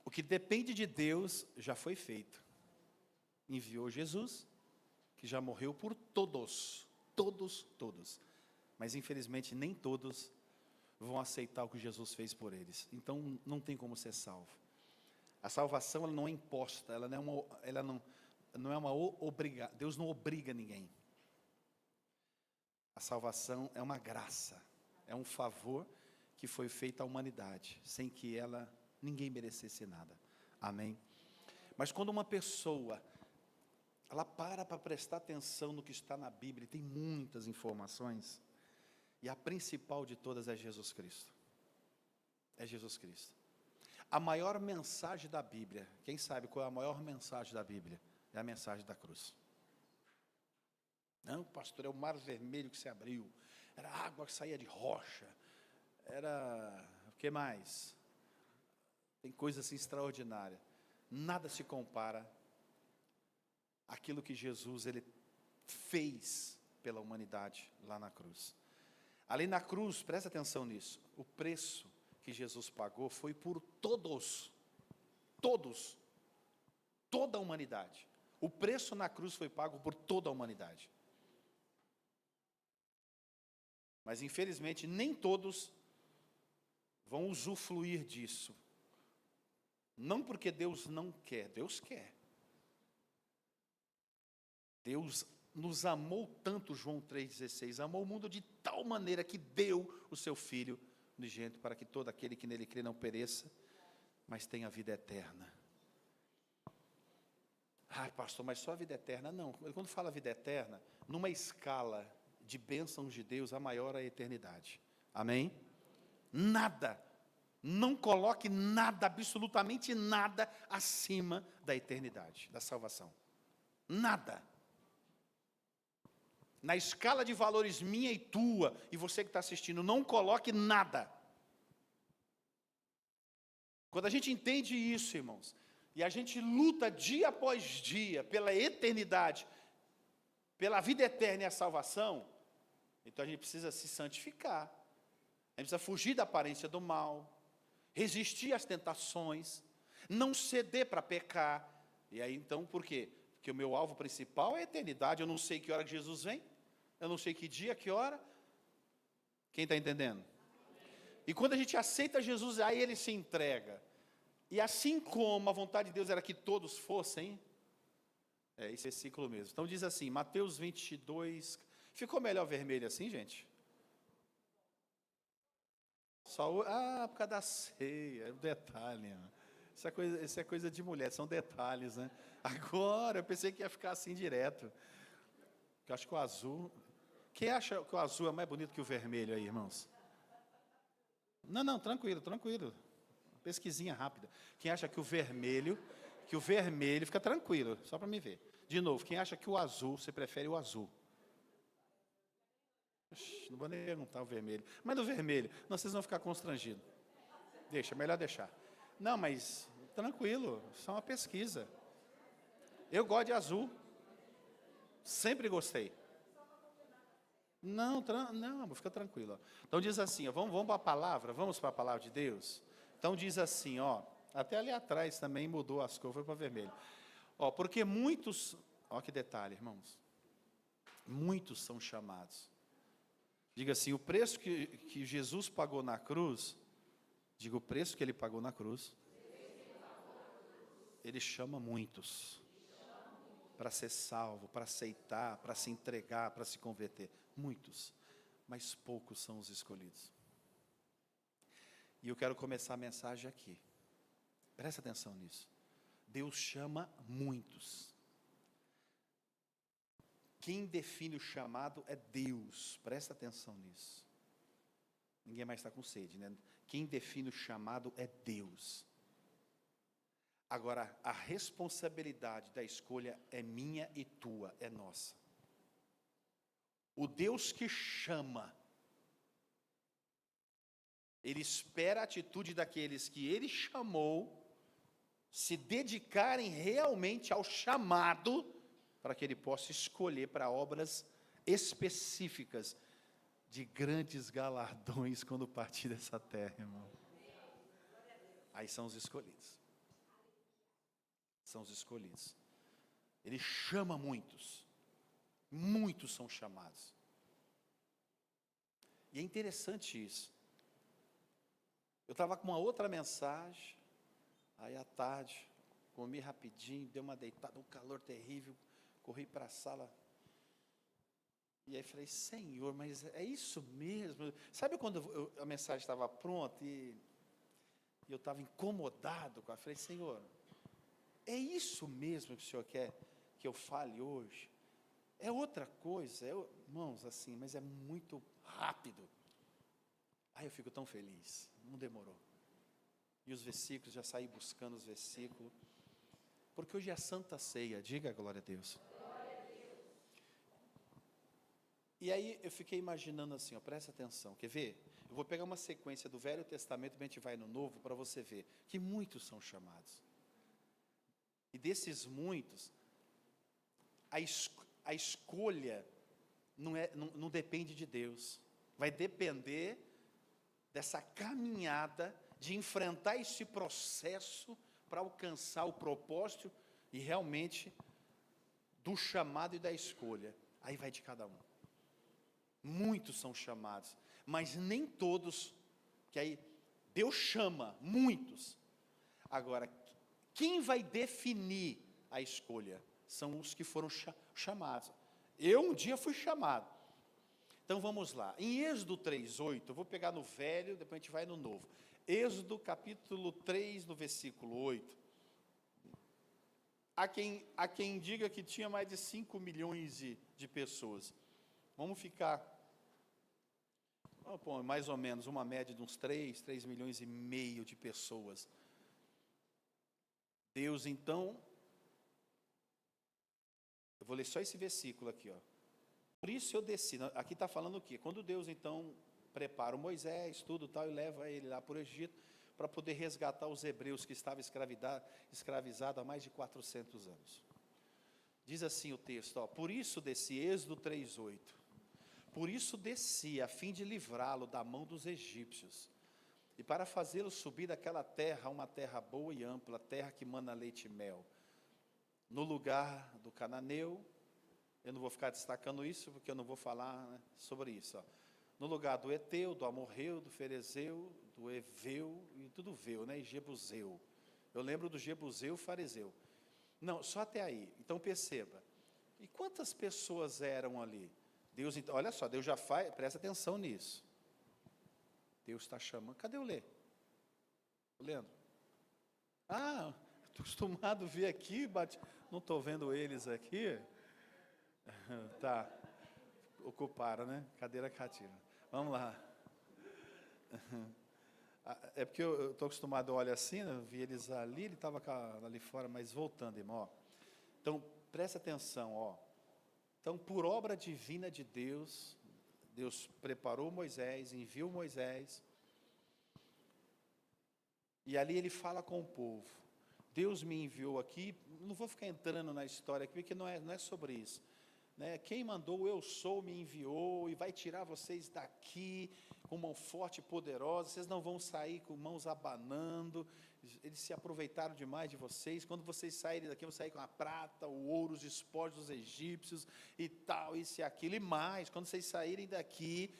O que depende de Deus já foi feito. Enviou Jesus, que já morreu por todos. Mas infelizmente nem todos vão aceitar o que Jesus fez por eles. Então não tem como ser salvo. A salvação ela não é imposta, ela não é uma obrigação. Deus não obriga ninguém. A salvação é uma graça, é um favor que foi feito à humanidade, sem que ninguém merecesse nada. Amém? Mas quando uma pessoa, ela para prestar atenção no que está na Bíblia, tem muitas informações, e a principal de todas é Jesus Cristo. É Jesus Cristo. A maior mensagem da Bíblia, quem sabe qual é a maior mensagem da Bíblia? É a mensagem da cruz. Não, pastor, é o mar vermelho que se abriu, era água que saía de rocha, era, o que mais? Tem coisa assim extraordinária. Nada se compara àquilo que Jesus ele fez pela humanidade lá na cruz. Ali na cruz, presta atenção nisso, o preço que Jesus pagou foi por todos, toda a humanidade. O preço na cruz foi pago por toda a humanidade. Mas infelizmente nem todos vão usufruir disso. Não porque Deus não quer, Deus quer. Deus nos amou tanto, João 3,16, amou o mundo de tal maneira que deu o seu Filho unigênito para que todo aquele que nele crê não pereça, mas tenha vida eterna. Ai, pastor, mas só a vida eterna? Não, quando fala vida eterna, numa escala de bênçãos de Deus, a maior é a eternidade. Amém? Nada, não coloque nada, absolutamente nada, acima da eternidade, da salvação. Nada. Na escala de valores minha e tua, e você que está assistindo, não coloque nada. Quando a gente entende isso, irmãos, e a gente luta dia após dia pela eternidade, pela vida eterna e a salvação, então a gente precisa se santificar, a gente precisa fugir da aparência do mal, resistir às tentações, não ceder para pecar. E aí então, por quê? Porque o meu alvo principal é a eternidade. Eu não sei que hora que Jesus vem, eu não sei que dia, que hora. Quem está entendendo? E quando a gente aceita Jesus, aí ele se entrega. E assim como a vontade de Deus era que todos fossem, é esse versículo mesmo. Então diz assim, Mateus 22, ficou melhor vermelho assim, gente? Por causa da ceia, é um detalhe. Isso é coisa de mulher, são detalhes, né? Agora, eu pensei que ia ficar assim direto. Eu acho que o azul... Quem acha que o azul é mais bonito que o vermelho aí, irmãos? Não, tranquilo. Pesquisinha rápida. Quem acha que o vermelho, fica tranquilo, só para me ver. De novo, quem acha que o azul, você prefere o azul? Não vou nem perguntar o vermelho. Mas no vermelho, não, vocês vão ficar constrangidos. Melhor deixar. Não, mas tranquilo, só uma pesquisa. Eu gosto de azul. Sempre gostei. Não, fica tranquilo. Então diz assim, ó, vamos para a palavra, vamos para a palavra de Deus. Então diz assim, ó, até ali atrás também mudou as cores, foi para vermelho. Ó, porque muitos, ó que detalhe, irmãos. Muitos são chamados. Diga assim, o preço que Jesus pagou na cruz, diga o preço que ele pagou na cruz, ele chama muitos para ser salvo, para aceitar, para se entregar, para se converter. Muitos, mas poucos são os escolhidos. E eu quero começar a mensagem aqui. Presta atenção nisso. Deus chama muitos. Quem define o chamado é Deus. Presta atenção nisso. Ninguém mais está com sede, né? Quem define o chamado é Deus. Agora, a responsabilidade da escolha é minha e tua, é nossa. O Deus que chama, Ele espera a atitude daqueles que Ele chamou, se dedicarem realmente ao chamado, para que Ele possa escolher para obras específicas, de grandes galardões, quando partir dessa terra, irmão. Aí são os escolhidos. são os escolhidos. Ele chama muitos. Muitos são chamados. E é interessante isso. Eu estava com uma outra mensagem, aí à tarde, comi rapidinho, dei uma deitada, um calor terrível, corri para a sala. E aí falei, Senhor, mas é isso mesmo? Sabe quando a mensagem estava pronta e eu estava incomodado com ela? Falei, Senhor, é isso mesmo que o Senhor quer que eu fale hoje? É outra coisa, irmãos, assim, mas é muito rápido. Aí eu fico tão feliz, não demorou. E os versículos, já saí buscando os versículos, porque hoje é a Santa Ceia, diga glória a Deus. E aí eu fiquei imaginando assim, ó, presta atenção, quer ver? Eu vou pegar uma sequência do Velho Testamento, a gente vai no Novo, para você ver, que muitos são chamados. E desses muitos, a escolha não depende de Deus, vai depender dessa caminhada de enfrentar esse processo para alcançar o propósito e realmente do chamado e da escolha. Aí vai de cada um. Muitos são chamados, mas nem todos, que aí Deus chama muitos. Agora, quem vai definir a escolha? São os que foram chamados. Eu um dia fui chamado. Então vamos lá, em Êxodo 3:8, eu vou pegar no velho, depois a gente vai no novo. Êxodo capítulo 3, no versículo 8. Há quem diga que tinha mais de 5 milhões de pessoas. Vamos ficar, mais ou menos, uma média de uns 3 milhões e meio de pessoas. Deus então, eu vou ler só esse versículo aqui, ó. Por isso eu desci, aqui está falando o quê? Quando Deus então prepara o Moisés, tudo tal, e leva ele lá para o Egito, para poder resgatar os hebreus que estavam escravizados há mais de 400 anos. Diz assim o texto, ó, por isso desci, Êxodo 3:8, por isso desci, a fim de livrá-lo da mão dos egípcios, e para fazê-lo subir daquela terra, uma terra boa e ampla, terra que mana leite e mel, no lugar do cananeu. Eu não vou ficar destacando isso, porque eu não vou falar, né, sobre isso. Ó. No lugar do Eteu, do Amorreu, do Ferezeu, do Eveu, e tudo Veu, né, e Jebuseu. Eu lembro do Jebuseu fariseu. Não, só até aí. Então perceba. E quantas pessoas eram ali? Deus, então, olha só, Deus já faz, presta atenção nisso. Deus está chamando. Cadê o Lê? O Leandro? Ah, estou acostumado a ver aqui, não estou vendo eles aqui. Tá, ocuparam, né? Cadeira cativa. Vamos lá. É porque eu estou acostumado a olhar assim, né? Eu vi eles ali, ele estava ali fora, mas voltando, irmão. Ó. Então, presta atenção, ó. Então, por obra divina de Deus, Deus preparou Moisés, enviou Moisés, e ali ele fala com o povo. Deus me enviou aqui, não vou ficar entrando na história aqui, porque não é sobre isso. Né? Quem mandou, eu sou, me enviou, e vai tirar vocês daqui com mão forte e poderosa, vocês não vão sair com mãos abanando, eles se aproveitaram demais de vocês, quando vocês saírem daqui, vão sair com a prata, o ouro, os despojos dos egípcios, e tal, isso e aquilo, e mais, quando vocês saírem daqui,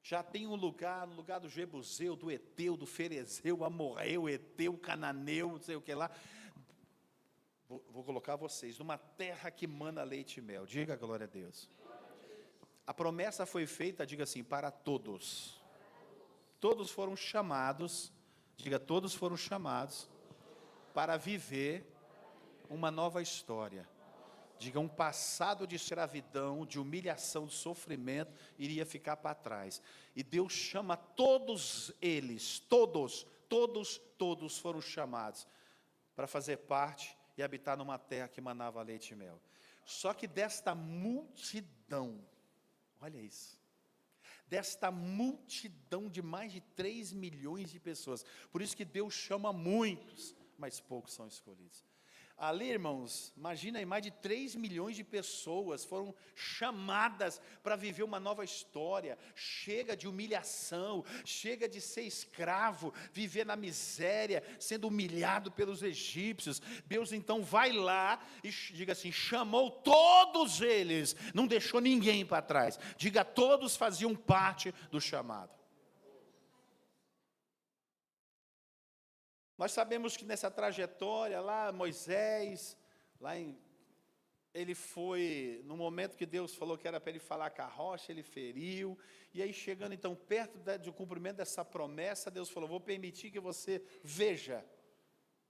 já tem um lugar, no lugar do Jebuseu, do Eteu, do Ferezeu, Amorreu, Eteu, Cananeu, não sei o que lá, vou colocar vocês numa terra que mana leite e mel. Diga glória a Deus. A promessa foi feita, diga assim, para todos. Todos foram chamados, diga, todos foram chamados para viver uma nova história. Diga, um passado de escravidão, de humilhação, de sofrimento, iria ficar para trás. E Deus chama todos eles, todos foram chamados para fazer parte e habitar numa terra que manava leite e mel. Só que desta multidão, olha isso, desta multidão de mais de 3 milhões de pessoas, por isso que Deus chama muitos, mas poucos são escolhidos. Ali, irmãos, imagina aí, mais de 3 milhões de pessoas foram chamadas para viver uma nova história. Chega de humilhação, chega de ser escravo, viver na miséria, sendo humilhado pelos egípcios. Deus então vai lá e diga assim, chamou todos eles, não deixou ninguém para trás. Diga, todos faziam parte do chamado. Nós sabemos que nessa trajetória lá, Moisés, ele foi, no momento que Deus falou que era para ele falar com a rocha, ele feriu, e aí chegando então perto do cumprimento dessa promessa, Deus falou, vou permitir que você veja,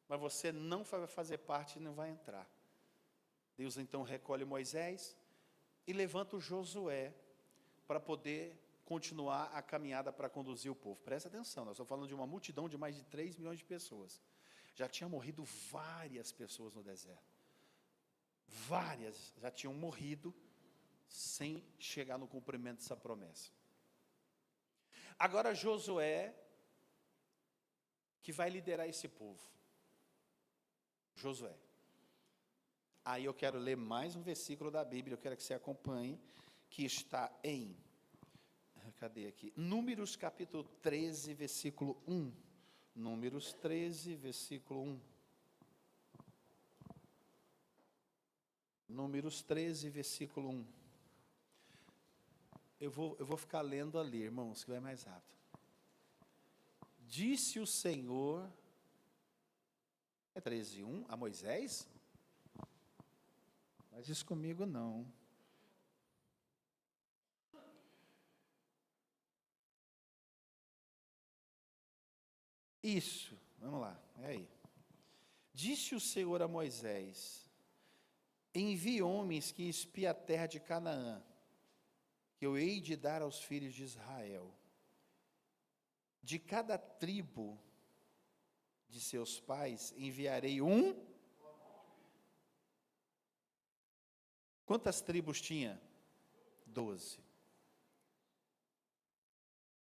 mas você não vai fazer parte e não vai entrar. Deus então recolhe Moisés e levanta o Josué para poder continuar a caminhada para conduzir o povo. Presta atenção, nós estamos falando de uma multidão de mais de 3 milhões de pessoas. Já tinham morrido várias pessoas no deserto. Várias já tinham morrido sem chegar no cumprimento dessa promessa. Agora Josué, que vai liderar esse povo. Josué. Aí eu quero ler mais um versículo da Bíblia, eu quero que você acompanhe, que está em... Cadê aqui? Números capítulo 13, versículo 1. Números 13, versículo 1. Números 13, versículo 1. Eu vou ficar lendo ali, irmãos, que vai mais rápido. Disse o Senhor, 13, 1, a Moisés? Faz isso comigo não. Isso, vamos lá, é aí. Disse o Senhor a Moisés, envie homens que espiem a terra de Canaã, que eu hei de dar aos filhos de Israel. De cada tribo de seus pais enviarei um. Quantas tribos tinha? 12.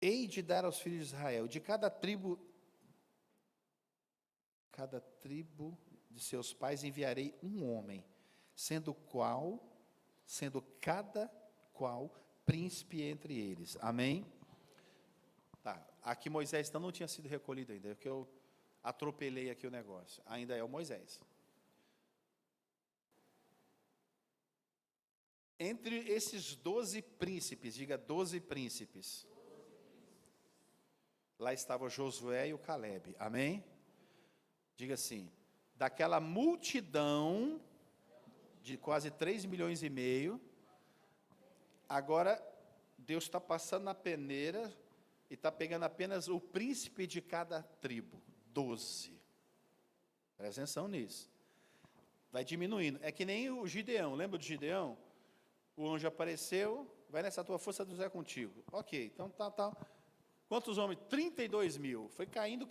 Hei de dar aos filhos de Israel, de cada tribo de seus pais enviarei um homem, sendo cada qual príncipe entre eles. Amém? Tá, aqui Moisés então não tinha sido recolhido ainda, porque eu atropelei aqui o negócio. Ainda é o Moisés. Entre esses 12 príncipes, diga 12 príncipes. Lá estava Josué e o Calebe. Amém? Diga assim, daquela multidão de quase 3 milhões e meio, agora Deus está passando na peneira e está pegando apenas o príncipe de cada tribo, 12. Presta atenção nisso. Vai diminuindo. É que nem o Gideão, lembra do Gideão? O anjo apareceu, vai nessa tua força, Deus é contigo. Ok, então tá. Quantos homens? 32 mil. Foi caindo,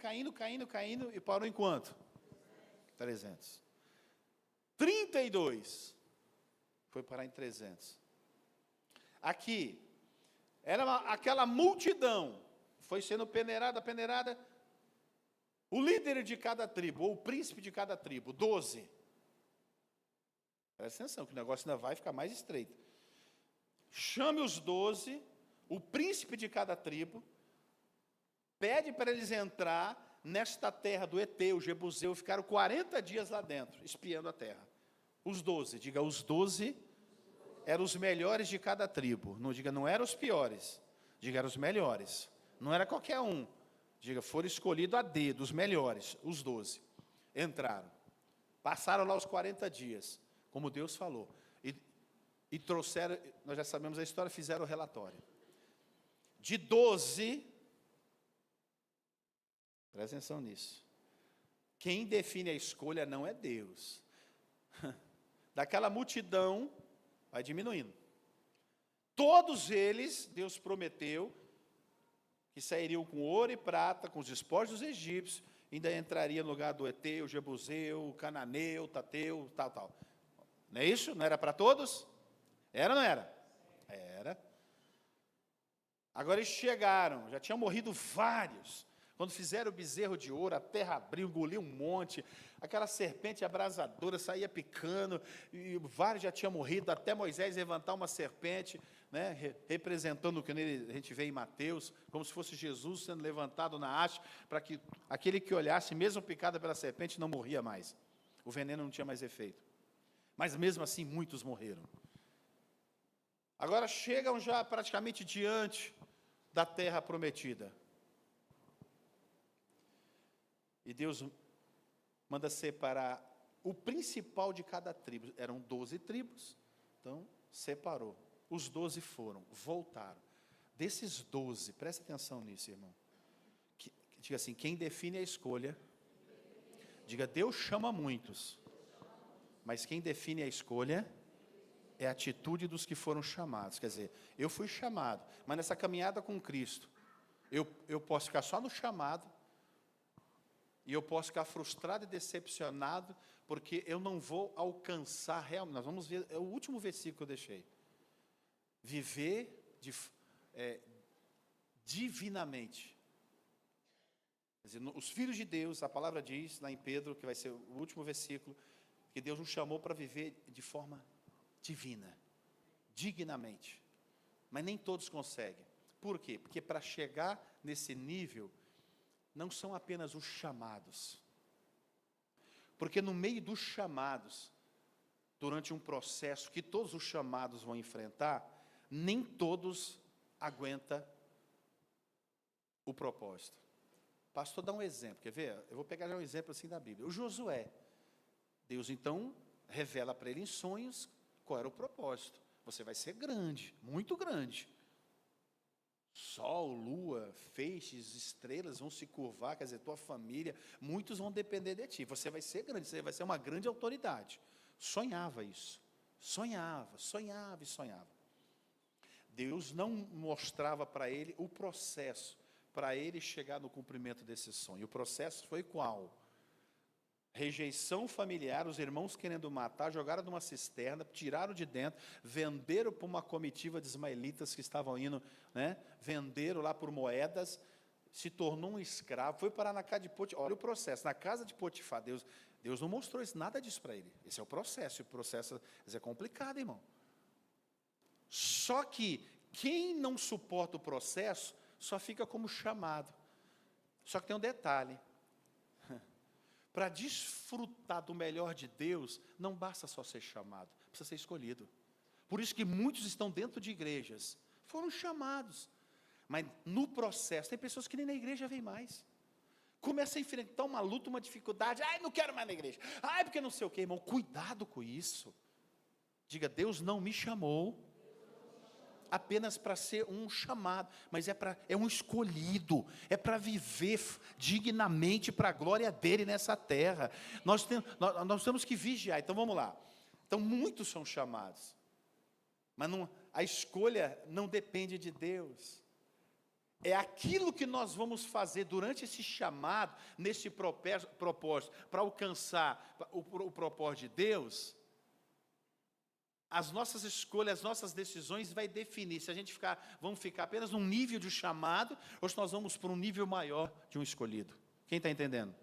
e parou em quanto? 300. 32. Foi parar em 300. Aqui, era aquela multidão, foi sendo peneirada. O líder de cada tribo, ou o príncipe de cada tribo, 12. Presta atenção, que o negócio ainda vai ficar mais estreito. Chame os 12, o príncipe de cada tribo, pede para eles entrar nesta terra do Eteu, Jebuseu, ficaram 40 dias lá dentro, espiando a terra. Os 12, diga, os 12 eram os melhores de cada tribo. Não diga, não eram os piores, diga, eram os melhores. Não era qualquer um, diga, foram escolhidos a dedo, os melhores, os 12. Entraram, passaram lá os 40 dias, como Deus falou, e trouxeram, nós já sabemos a história, fizeram o relatório. De 12, presta atenção nisso, quem define a escolha não é Deus. Daquela multidão, vai diminuindo. Todos eles, Deus prometeu, que sairiam com ouro e prata, com os despojos dos egípcios, ainda entraria no lugar do Eteu, Jebuseu, Cananeu, Tateu, tal. Não é isso? Não era para todos? Era ou não era? Era. Agora eles chegaram, já tinham morrido Quando fizeram o bezerro de ouro, a terra abriu, engoliu um monte, aquela serpente abrasadora saía picando, e vários já tinham morrido, até Moisés levantar uma serpente, né, representando o que a gente vê em Mateus, como se fosse Jesus sendo levantado na haste, para que aquele que olhasse, mesmo picado pela serpente, não morria mais. O veneno não tinha mais efeito. Mas mesmo assim, muitos morreram. Agora chegam já praticamente diante da terra prometida. E Deus manda separar o principal de cada tribo. Eram 12 tribos, então separou. Os 12 foram, voltaram. Desses 12, presta atenção nisso, irmão. Diga assim, quem define a escolha, diga, Deus chama muitos, mas quem define a escolha é a atitude dos que foram chamados. Quer dizer, eu fui chamado, mas nessa caminhada com Cristo, eu posso ficar só no chamado, e eu posso ficar frustrado e decepcionado, porque eu não vou alcançar realmente. Nós vamos ver, é o último versículo que eu deixei. Viver divinamente. Quer dizer, os filhos de Deus, a palavra diz, lá em Pedro, que vai ser o último versículo, que Deus nos chamou para viver de forma divina, dignamente. Mas nem todos conseguem. Por quê? Porque para chegar nesse nível, não são apenas os chamados. Porque no meio dos chamados, durante um processo que todos os chamados vão enfrentar, nem todos aguentam o propósito. Pastor, dá um exemplo, quer ver? Eu vou pegar já um exemplo assim da Bíblia. O Josué, Deus então revela para ele em sonhos qual era o propósito. Você vai ser grande, muito grande. Sol, lua, feixes, estrelas vão se curvar, quer dizer, tua família, muitos vão depender de ti. Você vai ser grande, você vai ser uma grande autoridade. Sonhava isso. Sonhava e sonhava. Deus não mostrava para ele o processo, para ele chegar no cumprimento desse sonho. O processo foi qual? Rejeição familiar, os irmãos querendo matar, jogaram numa cisterna, tiraram de dentro, venderam para uma comitiva de ismaelitas que estavam indo, né? Venderam lá por moedas, se tornou um escravo, foi parar na casa de Potifar. Olha o processo, na casa de Potifar, Deus não mostrou nada disso para ele. Esse é o processo, é complicado, irmão. Só que quem não suporta o processo, só fica como chamado. Só que tem um detalhe. Para desfrutar do melhor de Deus, não basta só ser chamado, precisa ser escolhido. Por isso que muitos estão dentro de igrejas, foram chamados, mas no processo, tem pessoas que nem na igreja vêm mais. Começa a enfrentar uma luta, uma dificuldade, não quero mais na igreja, porque não sei o que, irmão, cuidado com isso. Diga, Deus não me chamou apenas para ser um chamado, mas é um escolhido, é para viver dignamente para a glória dele nessa terra. Nós temos que vigiar, então vamos lá. Então muitos são chamados, mas a escolha não depende de Deus. É aquilo que nós vamos fazer durante esse chamado, nesse propósito, para alcançar o propósito de Deus. As nossas escolhas, as nossas decisões vai definir se vamos ficar apenas num nível de chamado, ou se nós vamos para um nível maior de um escolhido. Quem está entendendo?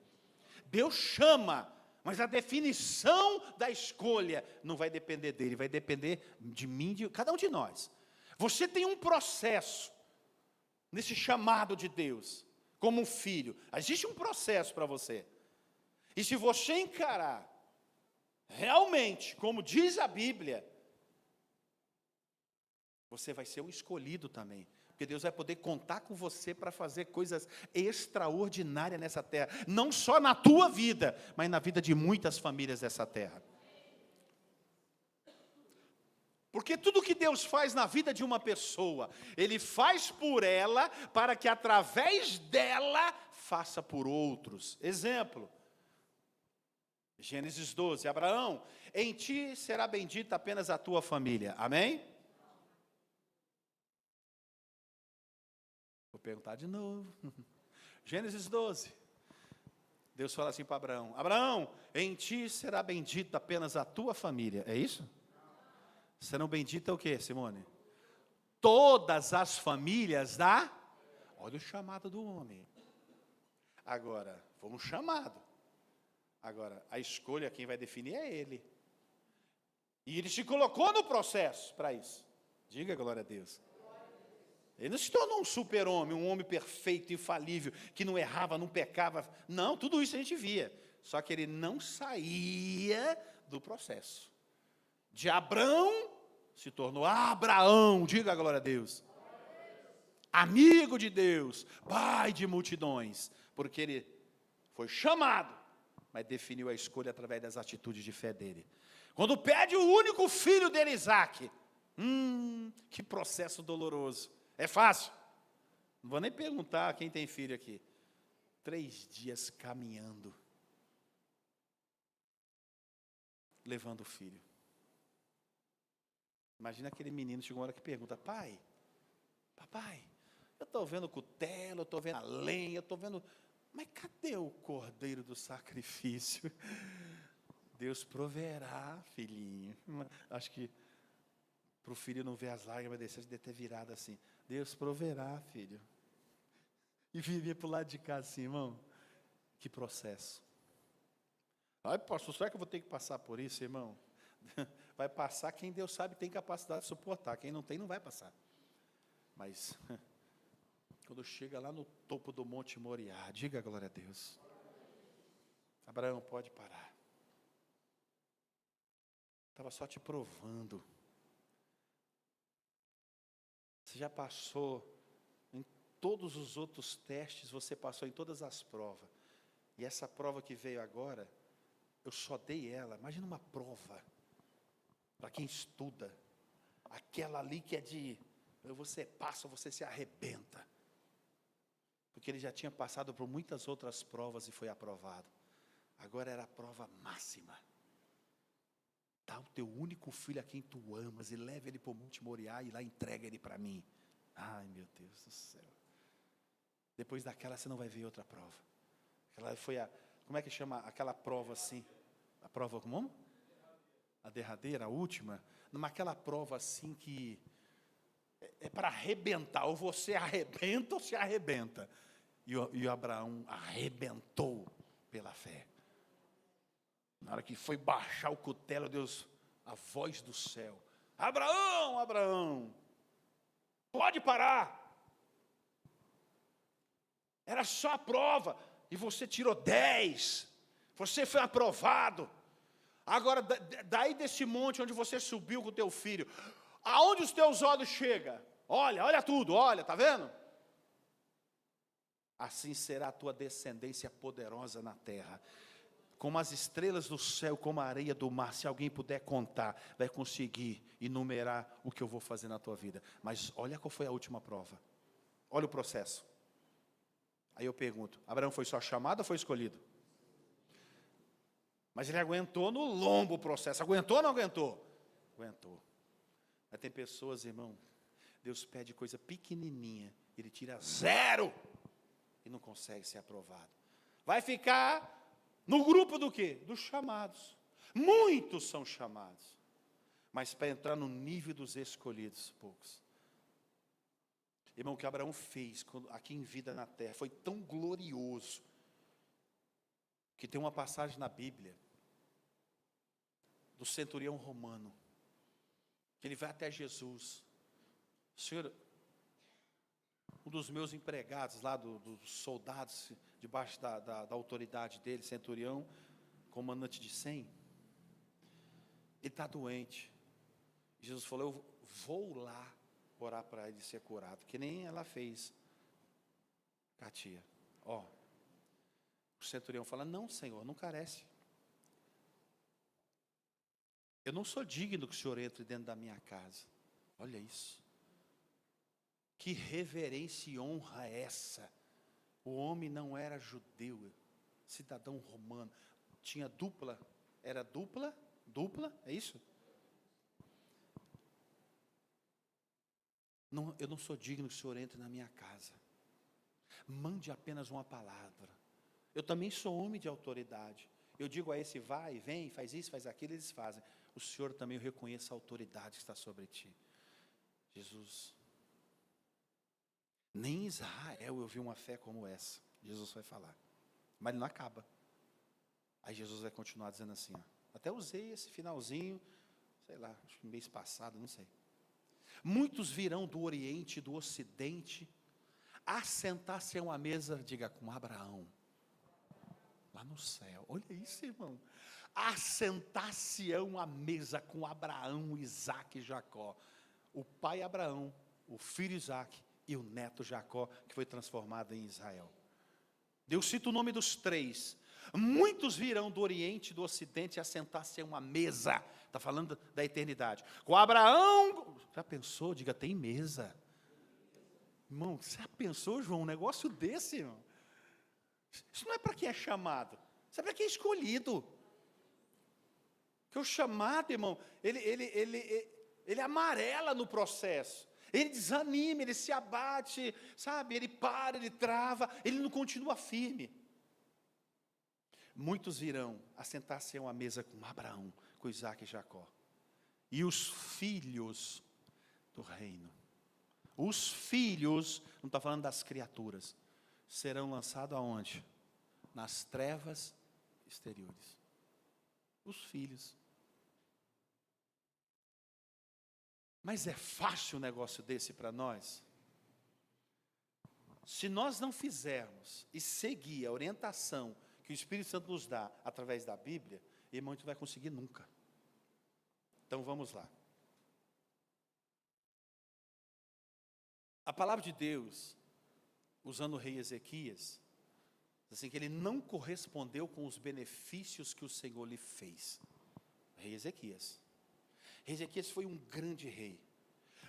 Deus chama, mas a definição da escolha não vai depender dele, vai depender de mim, de cada um de nós. Você tem um processo nesse chamado de Deus, como um filho. Existe um processo para você. E se você encarar realmente, como diz a Bíblia, você vai ser um escolhido também, porque Deus vai poder contar com você para fazer coisas extraordinárias nessa terra, não só na tua vida, mas na vida de muitas famílias dessa terra. Porque tudo que Deus faz na vida de uma pessoa, Ele faz por ela, para que através dela, faça por outros. Exemplo, Gênesis 12, Abraão, em ti será bendita apenas a tua família, amém? Vou perguntar de novo. Gênesis 12. Deus fala assim para Abraão: Abraão, em ti será bendita apenas a tua família. É isso? Serão benditas o quê, Simone? Todas as famílias da... Olha o chamado do homem. Agora, foi um chamado. Agora, a escolha, quem vai definir é Ele. E Ele se colocou no processo para isso. Diga glória a Deus. Ele não se tornou um super-homem, um homem perfeito, infalível, que não errava, não pecava. Não, tudo isso a gente via. Só que ele não saía do processo. De Abrão, se tornou Abraão, diga a glória a Deus. Amigo de Deus, pai de multidões, porque ele foi chamado, mas definiu a escolha através das atitudes de fé dele. Quando pede o único filho dele, Isaque, que processo doloroso. É fácil? Não vou nem perguntar quem tem filho aqui. 3 dias caminhando, levando o filho. Imagina aquele menino, chegou uma hora que pergunta: pai, papai, eu estou vendo o cutelo, eu estou vendo a lenha, eu estou vendo, mas cadê o cordeiro do sacrifício? Deus proverá, filhinho. Acho que para o filho não ver as lágrimas descer, ele deve ter virado assim: Deus proverá, filho. E vivia para o lado de cá assim, irmão. Que processo. Ai, pastor, será que eu vou ter que passar por isso, irmão? Vai passar quem Deus sabe tem capacidade de suportar. Quem não tem, não vai passar. Mas, quando chega lá no topo do Monte Moriá, diga a glória a Deus. Abraão, pode parar. Estava só te provando. Você já passou em todos os outros testes, você passou em todas as provas. E essa prova que veio agora, eu só dei ela. Imagina uma prova, para quem estuda. Aquela ali que é de, você passa, você se arrebenta. Porque ele já tinha passado por muitas outras provas e foi aprovado. Agora era a prova máxima. Dá o teu único filho a quem tu amas e leva ele para o Monte Moriá e lá entrega ele para mim. Ai, meu Deus do céu. Depois daquela você não vai ver outra prova. Aquela foi a, como é que chama aquela prova assim? A prova como? A derradeira, a última. Naquela prova assim que é para arrebentar. Ou você arrebenta ou se arrebenta. E o Abraão arrebentou pela fé. Na hora que foi baixar o cutelo, Deus, a voz do céu: Abraão, Abraão, pode parar. Era só a prova, e você tirou 10, você foi aprovado. Agora, daí desse monte onde você subiu com o teu filho, aonde os teus olhos chegam? Olha tudo, olha, está vendo? Assim será a tua descendência poderosa na terra. Como as estrelas do céu, como a areia do mar. Se alguém puder contar, vai conseguir enumerar o que eu vou fazer na tua vida. Mas olha qual foi a última prova. Olha o processo. Aí eu pergunto: Abraão foi só chamado ou foi escolhido? Mas ele aguentou no lombo o processo. Aguentou ou não aguentou? Aguentou. Mas tem pessoas, irmão, Deus pede coisa pequenininha, ele tira 0 e não consegue ser aprovado. Vai ficar no grupo do quê? Dos chamados. Muitos são chamados, mas para entrar no nível dos escolhidos, poucos. Irmão, o que Abraão fez aqui em vida na terra foi tão glorioso, que tem uma passagem na Bíblia, do centurião romano, que ele vai até Jesus: Senhor, um dos meus empregados lá, dos soldados, debaixo da autoridade dele, centurião, comandante de 100, ele está doente. Jesus falou: eu vou lá orar para ele ser curado, que nem ela fez, Katia. O centurião fala: não, Senhor, não carece. Eu não sou digno que o Senhor entre dentro da minha casa. Olha isso. Que reverência e honra é essa? O homem não era judeu, cidadão romano. Tinha dupla, era dupla, é isso? Não, eu não sou digno que o Senhor entre na minha casa. Mande apenas uma palavra. Eu também sou homem de autoridade. Eu digo a esse: vai, vem, faz isso, faz aquilo, eles fazem. O Senhor também reconheça a autoridade que está sobre ti. Jesus, nem em Israel eu vi uma fé como essa. Jesus vai falar. mas ele não acaba. Aí Jesus vai continuar dizendo assim, ó, até usei esse finalzinho, sei lá, acho que no mês passado, não sei. Muitos virão do Oriente e do Ocidente, assentar-se a uma mesa, diga, com Abraão, lá no céu. Olha isso, irmão. Assentar-se a uma mesa com Abraão, Isaque e Jacó. O pai Abraão, o filho Isaque e o neto Jacó, que foi transformado em Israel. Deus cita o nome dos três. Muitos virão do Oriente e do Ocidente assentar-se a uma mesa. Está falando da eternidade. Com Abraão, já pensou? Diga, tem mesa. Irmão, você já pensou, João, um negócio desse, irmão? Isso não é para quem é chamado, isso é para quem é escolhido. Porque o chamado, irmão, ele amarela no processo. Ele desanima, ele se abate, sabe? Ele para, ele trava, ele não continua firme. Muitos virão assentar-se a uma mesa com Abraão, com Isaque e Jacó. E os filhos do reino. Os filhos, não está falando das criaturas, serão lançados aonde? Nas trevas exteriores. Os filhos. Mas é fácil um negócio desse para nós? Se nós não fizermos e seguir a orientação que o Espírito Santo nos dá através da Bíblia, irmão, a gente não vai conseguir nunca. Então vamos lá. A palavra de Deus, usando o rei Ezequias, diz assim que ele não correspondeu com os benefícios que o Senhor lhe fez. O rei Ezequias. Ezequias foi um grande rei.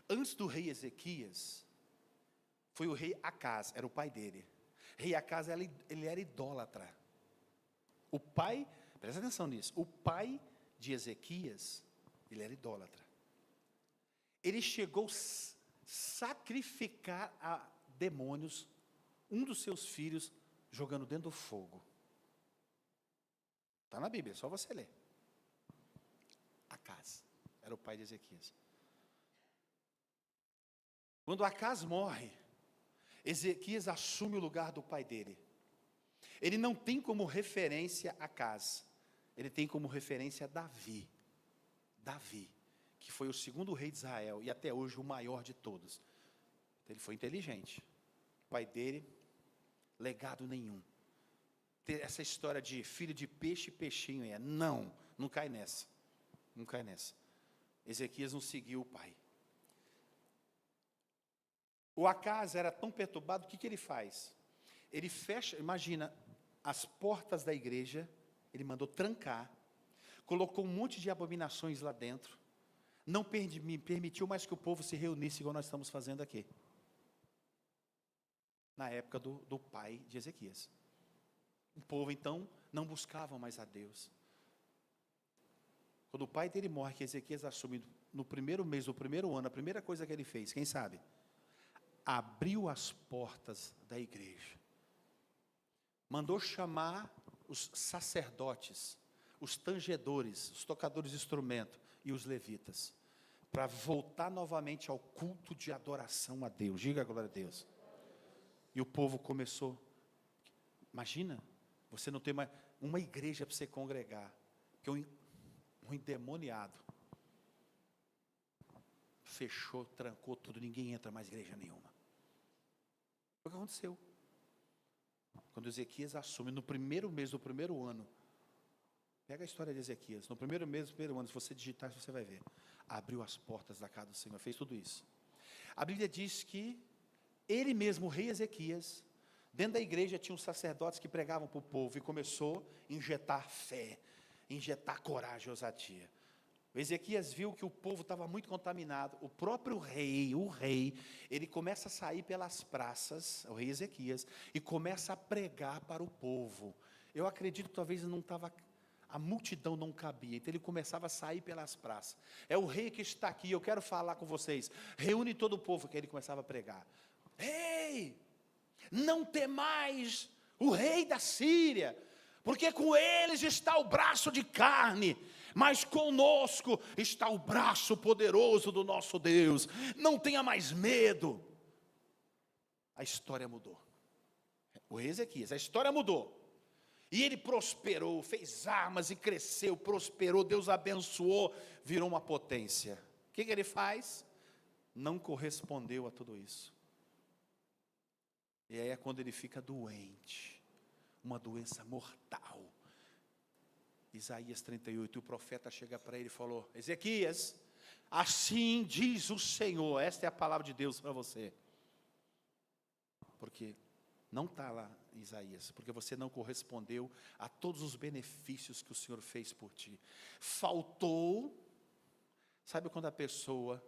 Antes do rei Ezequias, foi o rei Acaz, era o pai dele. Rei Acaz, ele era idólatra. O pai, presta atenção nisso, o pai de Ezequias, ele era idólatra. Ele chegou a sacrificar a demônios, um dos seus filhos, jogando dentro do fogo. Está na Bíblia, é só você ler. Acaz era o pai de Ezequias. Quando Acaz morre, Ezequias assume o lugar do pai dele. Ele não tem como referência Acaz, ele tem como referência Davi. Davi, que foi o segundo rei de Israel e até hoje o maior de todos. Ele foi inteligente. O pai dele, legado nenhum. Essa história de filho de peixe e peixinho, não cai nessa. Não cai nessa. Ezequias não seguiu o pai. O Acaz era tão perturbado, o que ele faz? Ele fecha, imagina, as portas da igreja, ele mandou trancar, colocou um monte de abominações lá dentro, não permitiu mais que o povo se reunisse igual nós estamos fazendo aqui. Na época do pai de Ezequias. O povo então não buscava mais a Deus. Quando o pai dele morre, que Ezequias assume no primeiro mês do primeiro ano, a primeira coisa que ele fez, quem sabe? Abriu as portas da igreja. Mandou chamar os sacerdotes, os tangedores, os tocadores de instrumento e os levitas, para voltar novamente ao culto de adoração a Deus. Diga a glória a Deus. E o povo começou. Imagina, você não tem mais uma igreja para você congregar, que um endemoniado fechou, trancou tudo, ninguém entra mais em igreja nenhuma. Foi o que aconteceu. Quando Ezequias assume, no primeiro mês do primeiro ano, pega a história de Ezequias, no primeiro mês do primeiro ano, se você digitar, você vai ver, abriu as portas da casa do Senhor, fez tudo isso. A Bíblia diz que ele mesmo, o rei Ezequias, dentro da igreja tinha uns sacerdotes que pregavam para o povo, e começou a injetar fé, injetar coragem e ousadia. O Ezequias viu que o povo estava muito contaminado. O próprio rei, ele começa a sair pelas praças, o rei Ezequias, e começa a pregar para o povo. Eu acredito que talvez a multidão não cabia, então ele começava a sair pelas praças. É o rei que está aqui, eu quero falar com vocês. Reúne todo o povo, que ele começava a pregar. Ei, não temais o rei da Síria, porque com eles está o braço de carne, mas conosco está o braço poderoso do nosso Deus. Não tenha mais medo. A história mudou. O rei Ezequias, a história mudou. E ele prosperou, fez armas e cresceu, prosperou, Deus abençoou, virou uma potência. O que ele faz? Não correspondeu a tudo isso. E aí é quando ele fica doente, uma doença mortal. Isaías 38, o profeta chega para ele e falou: Ezequias, assim diz o Senhor, esta é a palavra de Deus para você. Porque não está lá em Isaías, porque você não correspondeu a todos os benefícios que o Senhor fez por ti. Faltou, sabe quando a pessoa,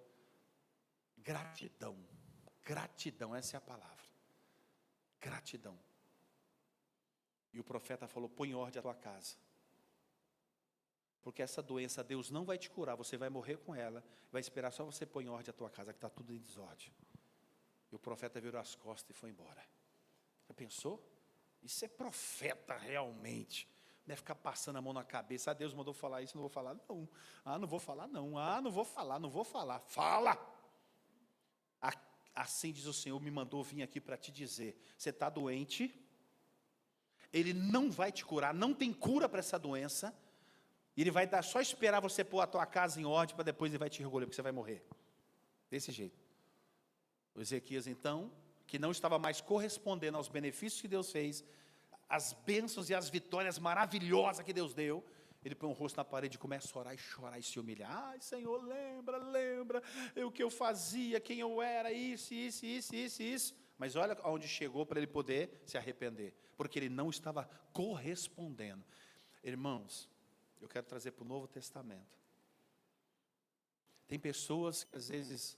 gratidão, essa é a palavra, gratidão. E o profeta falou: põe em ordem a tua casa. Porque essa doença Deus não vai te curar, você vai morrer com ela, vai esperar só você pôr em ordem a tua casa, que está tudo em desordem. E o profeta virou as costas e foi embora. Já pensou? Isso é profeta realmente. Não é ficar passando a mão na cabeça. Deus mandou falar isso, não vou falar não. Não vou falar não. Não vou falar. Fala! Assim diz o Senhor, me mandou vir aqui para te dizer. Você está doente, Ele não vai te curar, não tem cura para essa doença. Ele vai dar, só esperar você pôr a tua casa em ordem, para depois Ele vai te recolher, porque você vai morrer. Desse jeito. O Ezequias, então, que não estava mais correspondendo aos benefícios que Deus fez, as bênçãos e as vitórias maravilhosas que Deus deu, ele põe o rosto na parede e começa a orar e chorar e se humilhar. Ai, Senhor, lembra, o que eu fazia, quem eu era, isso. Mas olha aonde chegou para ele poder se arrepender, porque ele não estava correspondendo. Irmãos, eu quero trazer para o Novo Testamento. Tem pessoas que às vezes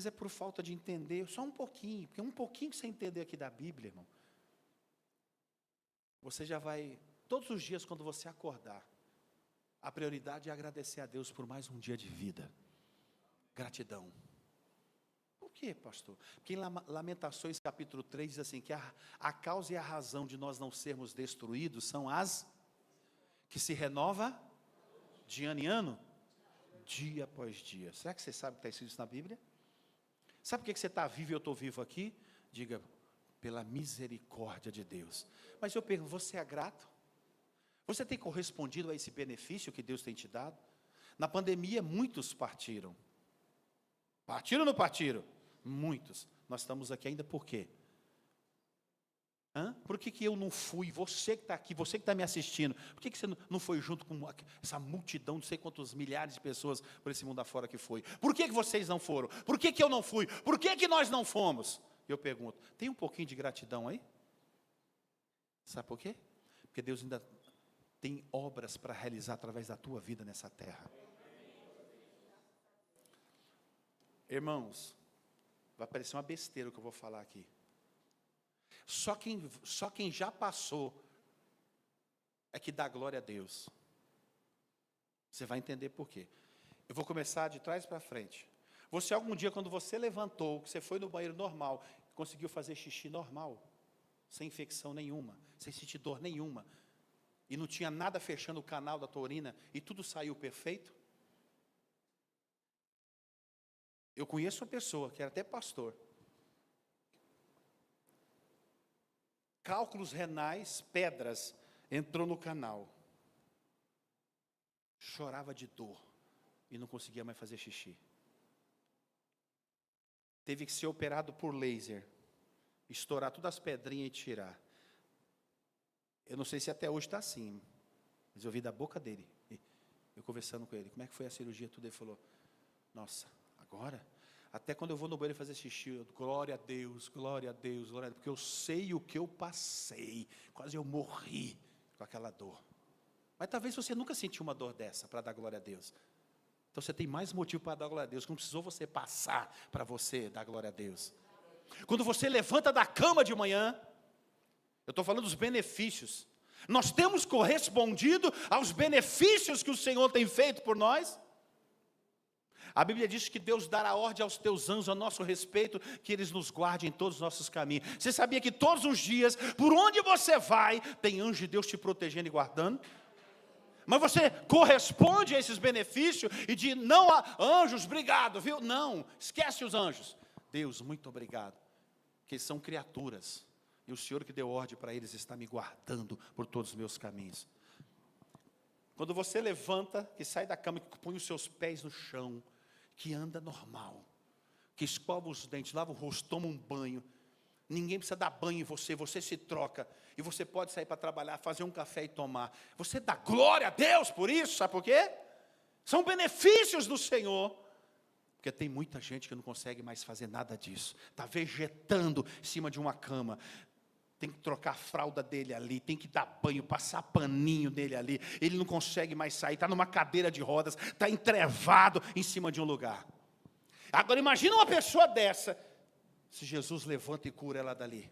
é por falta de entender, só um pouquinho, porque um pouquinho que você entender aqui da Bíblia, irmão, você já vai, todos os dias quando você acordar, a prioridade é agradecer a Deus por mais um dia de vida. Gratidão. Por quê, pastor? Porque em Lamentações capítulo 3 diz assim, que a causa e a razão de nós não sermos destruídos são as que se renova de ano em ano, dia após dia. Será que você sabe que está escrito isso na Bíblia? Sabe por que você está vivo e eu estou vivo aqui? Diga, pela misericórdia de Deus. Mas eu pergunto, você é grato? Você tem correspondido a esse benefício que Deus tem te dado? Na pandemia, muitos partiram. Partiram ou não partiram? Muitos. Nós estamos aqui ainda por quê? Por que eu não fui? Você que está aqui, você que está me assistindo, por que você não foi junto com essa multidão, não sei quantos milhares de pessoas por esse mundo afora que foi? Por que vocês não foram? Por que eu não fui? Por que nós não fomos? Eu pergunto, tem um pouquinho de gratidão aí? Sabe por quê? Porque Deus ainda tem obras para realizar através da tua vida nessa terra. Irmãos, vai parecer uma besteira o que eu vou falar aqui. Só quem já passou é que dá glória a Deus. Você vai entender por quê. Eu vou começar de trás para frente. Você algum dia, quando você levantou, que você foi no banheiro normal, conseguiu fazer xixi normal, sem infecção nenhuma, sem sentir dor nenhuma, e não tinha nada fechando o canal da tua urina, e tudo saiu perfeito? Eu conheço uma pessoa, que era até pastor, cálculos renais, pedras, entrou no canal, chorava de dor, e não conseguia mais fazer xixi. Teve que ser operado por laser, estourar todas as pedrinhas e tirar. Eu não sei se até hoje está assim, mas eu ouvi da boca dele, eu conversando com ele, como é que foi a cirurgia, tudo, ele falou, nossa, agora, até quando eu vou no banheiro fazer xixi, eu, glória a Deus, porque eu sei o que eu passei, quase eu morri com aquela dor. Mas talvez você nunca sentiu uma dor dessa, para dar glória a Deus. Então você tem mais motivo para dar glória a Deus, não precisou você passar para você dar glória a Deus. Quando você levanta da cama de manhã, eu estou falando dos benefícios, nós temos correspondido aos benefícios que o Senhor tem feito por nós. A Bíblia diz que Deus dará ordem aos teus anjos a nosso respeito, que eles nos guardem em todos os nossos caminhos. Você sabia que todos os dias, por onde você vai, tem anjo de Deus te protegendo e guardando? Mas você corresponde a esses benefícios e diz, não, anjos, obrigado, viu? Não, esquece os anjos. Deus, muito obrigado, que são criaturas, E o Senhor que deu ordem para eles está me guardando por todos os meus caminhos. Quando você levanta, que sai da cama, que põe os seus pés no chão, que anda normal, que escova os dentes, lava o rosto, toma um banho, ninguém precisa dar banho em você, você se troca, e você pode sair para trabalhar, fazer um café e tomar. Você dá glória a Deus por isso, sabe por quê? São benefícios do Senhor. Porque tem muita gente que não consegue mais fazer nada disso. Está vegetando em cima de uma cama. Tem que trocar a fralda dele ali, tem que dar banho, passar paninho dele ali. Ele não consegue mais sair, está numa cadeira de rodas, está entrevado em cima de um lugar. Agora imagina uma pessoa dessa, se Jesus levanta e cura ela dali.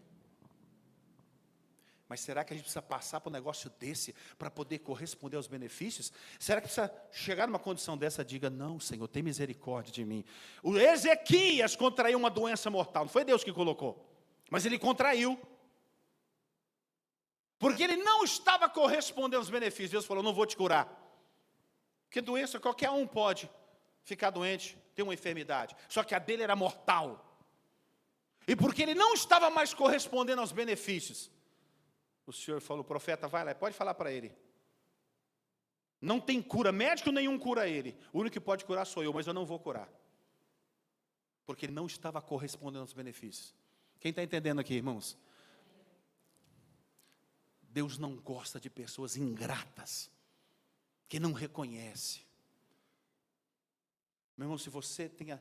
Mas será que a gente precisa passar por um negócio desse para poder corresponder aos benefícios? Será que precisa chegar numa condição dessa? Diga, não, Senhor, tem misericórdia de mim. O Ezequias contraiu uma doença mortal, não foi Deus que colocou, mas ele contraiu. Porque ele não estava correspondendo aos benefícios. Deus falou, não vou te curar. Porque doença, qualquer um pode ficar doente, ter uma enfermidade. Só que a dele era mortal. E porque ele não estava mais correspondendo aos benefícios, o Senhor falou, profeta, vai lá, pode falar para ele. Não tem cura, médico nenhum cura ele. O único que pode curar sou eu, mas eu não vou curar. Porque ele não estava correspondendo aos benefícios. Quem está entendendo aqui, irmãos? Deus não gosta de pessoas ingratas, que não reconhecem. Meu irmão, se você tem a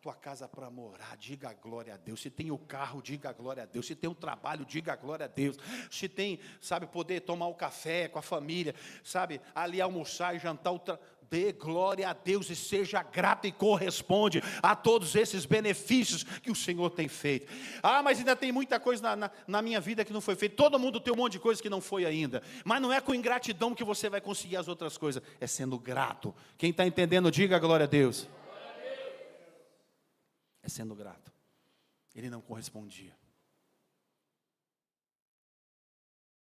tua casa para morar, diga a glória a Deus. Se tem o carro, diga a glória a Deus. Se tem o trabalho, diga a glória a Deus. Se tem, sabe, poder tomar o café com a família, sabe, ali almoçar e jantar, dê glória a Deus e seja grato e corresponde a todos esses benefícios que o Senhor tem feito. Ah, mas ainda tem muita coisa na minha vida que não foi feita. Todo mundo tem um monte de coisa que não foi ainda. Mas não é com ingratidão que você vai conseguir as outras coisas. É sendo grato. Quem está entendendo, diga a glória a Deus. É sendo grato. Ele não correspondia.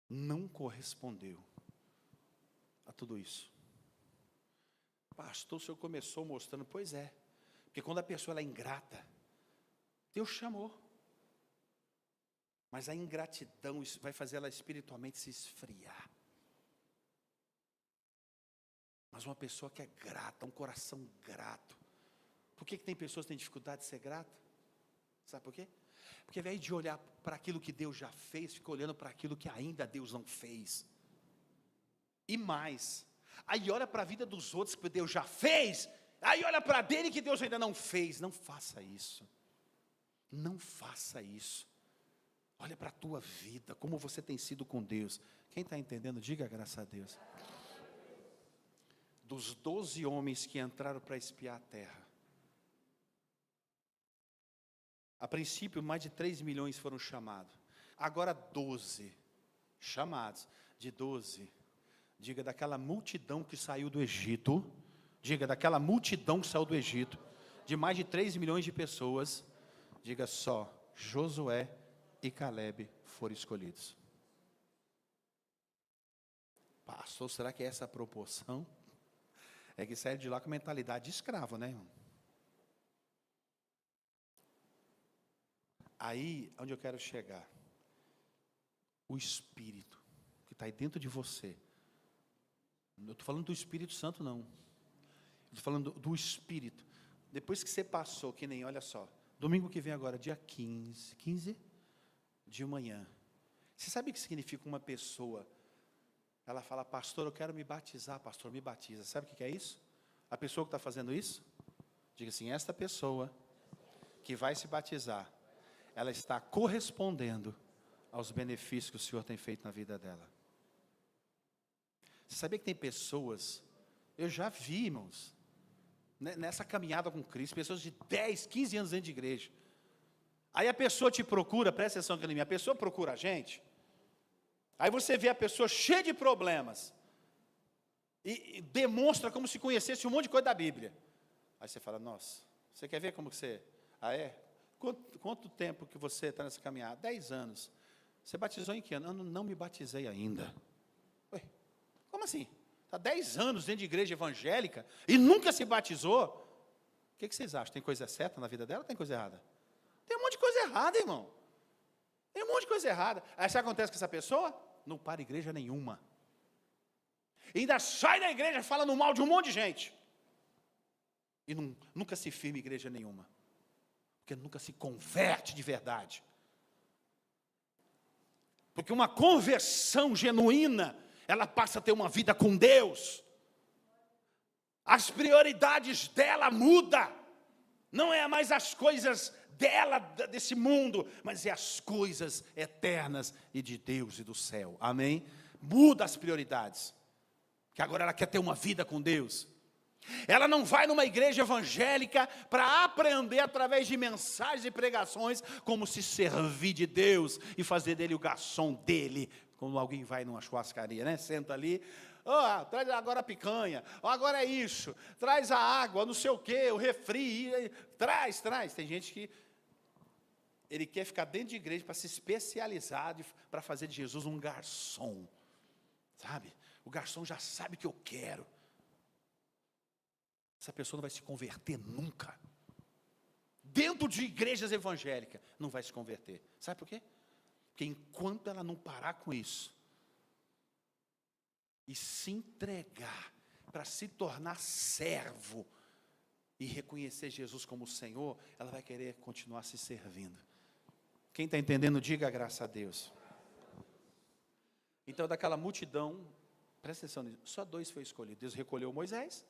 Não correspondeu a tudo isso. Pastor, o senhor começou mostrando, pois é. Porque quando a pessoa ela é ingrata, Deus chamou. Mas a ingratidão vai fazer ela espiritualmente se esfriar. Mas uma pessoa que é grata, um coração grato. Por que tem pessoas que têm dificuldade de ser grata? Sabe por quê? Porque ao invés de olhar para aquilo que Deus já fez, fica olhando para aquilo que ainda Deus não fez. E mais, aí olha para a vida dos outros que Deus já fez, aí olha para a dele que Deus ainda não fez. Não faça isso. Não faça isso. Olha para a tua vida, como você tem sido com Deus. Quem está entendendo, diga graças a Deus. Dos 12 homens que entraram para espiar a terra, a princípio, mais de 3 milhões foram chamados. Agora 12 chamados. De 12, diga daquela multidão que saiu do Egito. Diga daquela multidão que saiu do Egito. De mais de 3 milhões de pessoas. Diga só, Josué e Calebe foram escolhidos. Pastor, será que é essa a proporção? É que saiu de lá com mentalidade de escravo, né, irmão? Aí, onde eu quero chegar, o Espírito, que está aí dentro de você, não estou falando do Espírito Santo não, estou falando do Espírito, depois que você passou, que nem, olha só, domingo que vem agora, dia 15 de manhã, você sabe o que significa uma pessoa, ela fala, pastor, eu quero me batizar, pastor, me batiza, sabe o que é isso? A pessoa que está fazendo isso, diga assim, esta pessoa que vai se batizar, ela está correspondendo aos benefícios que o Senhor tem feito na vida dela. Você sabia que tem pessoas, eu já vi, irmãos, nessa caminhada com Cristo, pessoas de 10, 15 anos dentro de igreja. Aí a pessoa te procura, presta atenção aqui em mim, a pessoa procura a gente, aí você vê a pessoa cheia de problemas, e demonstra como se conhecesse um monte de coisa da Bíblia. Aí você fala, nossa, você quer ver como que você... Ah, é? Quanto tempo que você está nessa caminhada? 10 anos. Você batizou em que ano? Eu não me batizei ainda. Ué, como assim? Está 10 anos dentro de igreja evangélica e nunca se batizou? O que vocês acham? Tem coisa certa na vida dela ou tem coisa errada? Tem um monte de coisa errada, irmão. Tem um monte de coisa errada. Aí sabe o que acontece com essa pessoa? Não para igreja nenhuma. E ainda sai da igreja falando mal de um monte de gente. E nunca se firma em igreja nenhuma. Porque nunca se converte de verdade. Porque uma conversão genuína, ela passa a ter uma vida com Deus. As prioridades dela mudam. Não é mais as coisas dela, desse mundo, mas é as coisas eternas e de Deus e do céu. Amém? Muda as prioridades. Que agora ela quer ter uma vida com Deus. Ela não vai numa igreja evangélica para aprender através de mensagens e pregações como se servir de Deus e fazer dele o garçom dele, como alguém vai numa churrascaria, né? Senta ali, traz agora a picanha, agora é isso, traz a água, não sei o quê, o refri, traz. Tem gente que ele quer ficar dentro de igreja para se especializar, para fazer de Jesus um garçom, sabe? O garçom já sabe o que eu quero. Essa pessoa não vai se converter nunca. Dentro de igrejas evangélicas, não vai se converter. Sabe por quê? Porque enquanto ela não parar com isso, e se entregar para se tornar servo, e reconhecer Jesus como Senhor, ela vai querer continuar se servindo. Quem está entendendo, diga graças a Deus. Então, daquela multidão, presta atenção nisso, só 2 foi escolhido. Deus recolheu Moisés,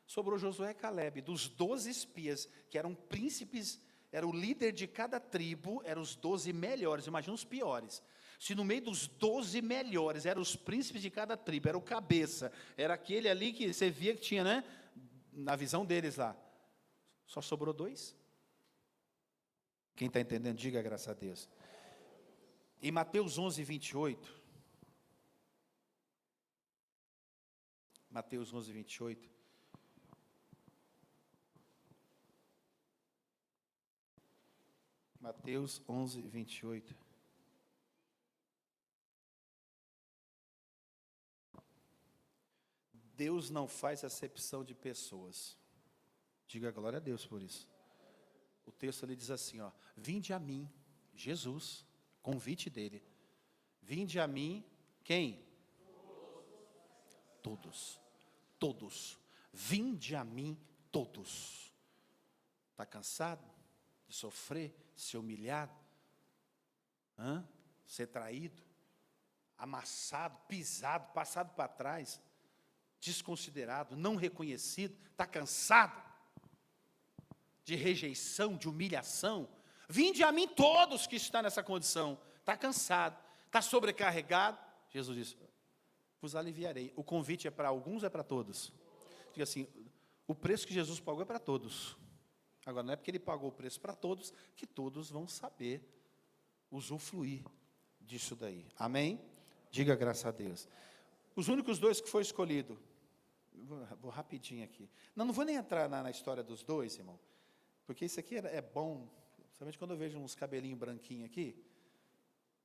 sobrou Josué e Caleb. Dos 12 espias, que eram príncipes, era o líder de cada tribo, eram os 12 melhores, imagina os piores. Se no meio dos 12 melhores, eram os príncipes de cada tribo, era o cabeça, era aquele ali que você via que tinha, né, na visão deles lá, só sobrou 2. Quem está entendendo, diga graças a Deus. Em Mateus 11, 28, Mateus 11, 28, Mateus 11, 28. Deus não faz acepção de pessoas. Diga glória a Deus por isso. O texto ali diz assim, vinde a mim, Jesus, convite dele. Vinde a mim, quem? Todos. Vinde a mim, todos. Está cansado de sofrer, de ser humilhado? Ser traído? Amassado, pisado, passado para trás? Desconsiderado, não reconhecido? Está cansado de rejeição, de humilhação? Vinde a mim todos que estão nessa condição. Está cansado, está sobrecarregado? Jesus disse, vos aliviarei. O convite é para alguns ou é para todos? Diga assim, o preço que Jesus pagou é para todos. Agora, não é porque ele pagou o preço para todos, que todos vão saber usufruir disso daí. Amém? Diga graças a Deus. Os únicos 2 que foi escolhido, vou rapidinho aqui. Não vou nem entrar na história dos 2, irmão, porque isso aqui é bom, principalmente quando eu vejo uns cabelinhos branquinhos aqui,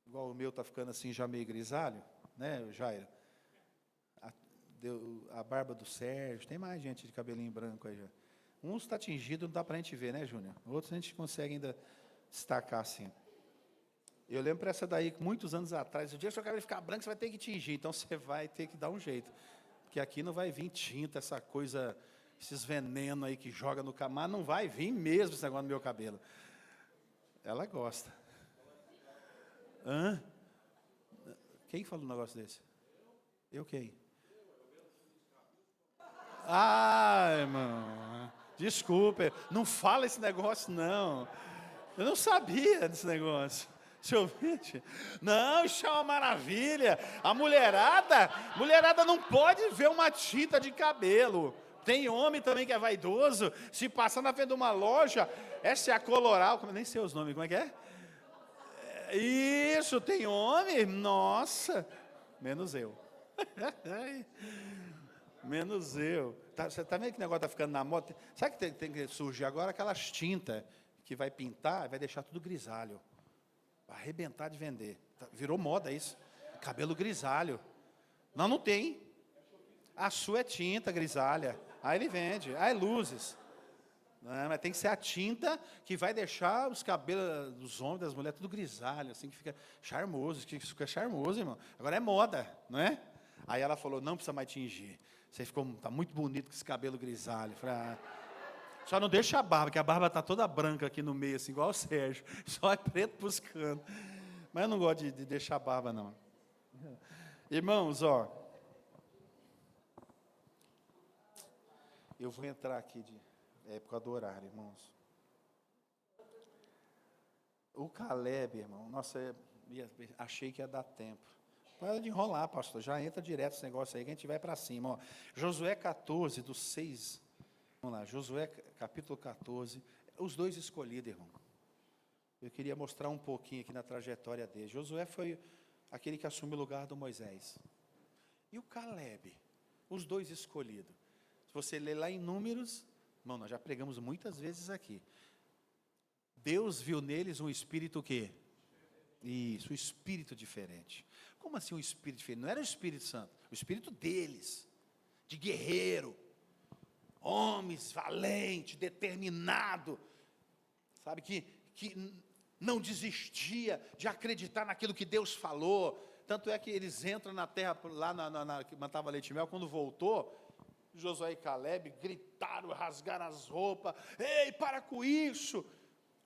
igual o meu está ficando assim já meio grisalho, né, Jairo? A barba do Sérgio, tem mais gente de cabelinho branco aí já. Uns está tingido, não dá para a gente ver, né, Júnior? Outros a gente consegue ainda destacar assim. Eu lembro para essa daí, muitos anos atrás, o dia que o seu cabelo ficar branco, você vai ter que tingir, então você vai ter que dar um jeito. Porque aqui não vai vir tinta, essa coisa, esses venenos aí que joga no camar, não vai vir mesmo esse negócio no meu cabelo. Ela gosta. Quem falou um negócio desse? Eu quem? Irmão, desculpa, não fala esse negócio não. Eu não sabia desse negócio. Deixa eu ver. Não, isso é uma maravilha. A mulherada não pode ver uma tinta de cabelo. Tem homem também que é vaidoso. Se passar na frente de uma loja, essa é a Coloral, nem sei os nomes, como é que é? Isso, tem homem, nossa, menos eu. Menos eu. Você está vendo que o negócio está ficando na moda? Sabe que tem que surgir agora aquelas tintas que vai pintar, vai deixar tudo grisalho. Vai arrebentar de vender. Virou moda isso. Cabelo grisalho. Não tem. A sua é tinta grisalha. Aí ele vende. Aí luzes. Não, mas tem que ser a tinta que vai deixar os cabelos dos homens, das mulheres, tudo grisalho, assim, que fica charmoso, que fica charmoso, irmão. Agora é moda, não é? Aí ela falou, não precisa mais tingir. Você tá muito bonito com esse cabelo grisalho. Eu falei, só não deixa a barba, que a barba está toda branca aqui no meio, assim, igual o Sérgio. Só é preto buscando. Mas eu não gosto de deixar a barba, não. Irmãos, ó. Eu vou entrar aqui de época do horário, irmãos. O Caleb, irmão, nossa, achei que ia dar tempo. Para de enrolar, pastor, já entra direto esse negócio aí, que a gente vai para cima. Ó. Josué 14, do 6. Vamos lá, Josué capítulo 14. Os dois escolhidos, irmão. Eu queria mostrar um pouquinho aqui na trajetória dele. Josué foi aquele que assumiu o lugar do Moisés. E o Caleb, os dois escolhidos. Se você ler lá em Números, irmão, nós já pregamos muitas vezes aqui. Deus viu neles um espírito o quê? Isso, um espírito diferente. Como assim um espírito diferente? Não era o Espírito Santo, o espírito deles, de guerreiro, homens valente, determinado, sabe, que não desistia de acreditar naquilo que Deus falou. Tanto é que eles entram na terra, lá que matava leite e mel, quando voltou, Josué e Caleb gritaram, rasgaram as roupas, ei, para com isso,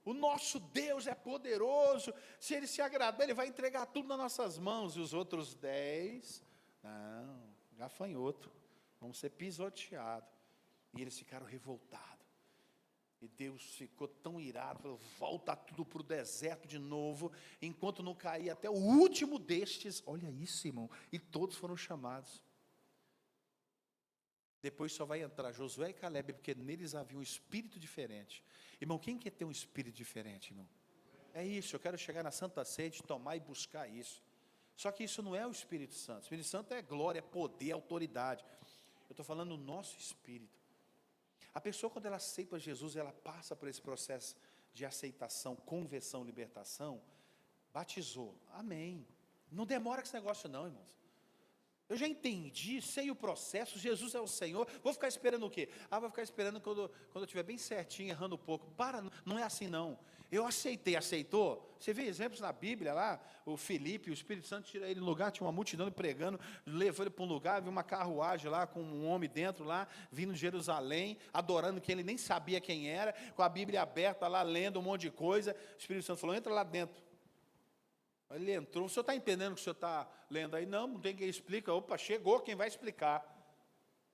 o nosso Deus é poderoso, se Ele se agradar, Ele vai entregar tudo nas nossas mãos. E os outros 10, não, gafanhoto, vão ser pisoteados. E eles ficaram revoltados. E Deus ficou tão irado, falou, volta tudo para o deserto de novo, enquanto não cair até o último destes. Olha isso, irmão, e todos foram chamados. Depois só vai entrar Josué e Caleb, porque neles havia um espírito diferente. Irmão, quem quer ter um espírito diferente, irmão? É isso, eu quero chegar na Santa Ceia, tomar e buscar isso. Só que isso não é o Espírito Santo. O Espírito Santo é glória, é poder, é autoridade. Eu estou falando do nosso espírito. A pessoa, quando ela aceita Jesus, ela passa por esse processo de aceitação, conversão, libertação, batizou. Amém. Não demora com esse negócio não, irmãos. Eu já entendi, sei o processo, Jesus é o Senhor, vou ficar esperando o quê? Vou ficar esperando quando eu estiver bem certinho, errando um pouco. Não é assim não. Eu aceitei, aceitou? Você vê exemplos na Bíblia lá, o Filipe, o Espírito Santo tira ele no lugar, tinha uma multidão pregando, levou ele para um lugar, viu uma carruagem lá, com um homem dentro lá, vindo de Jerusalém, adorando quem ele nem sabia quem era, com a Bíblia aberta lá, lendo um monte de coisa. O Espírito Santo falou, entra lá dentro. Ele entrou, o senhor está entendendo o que o senhor está lendo aí? Não tem quem explica. Opa, chegou quem vai explicar.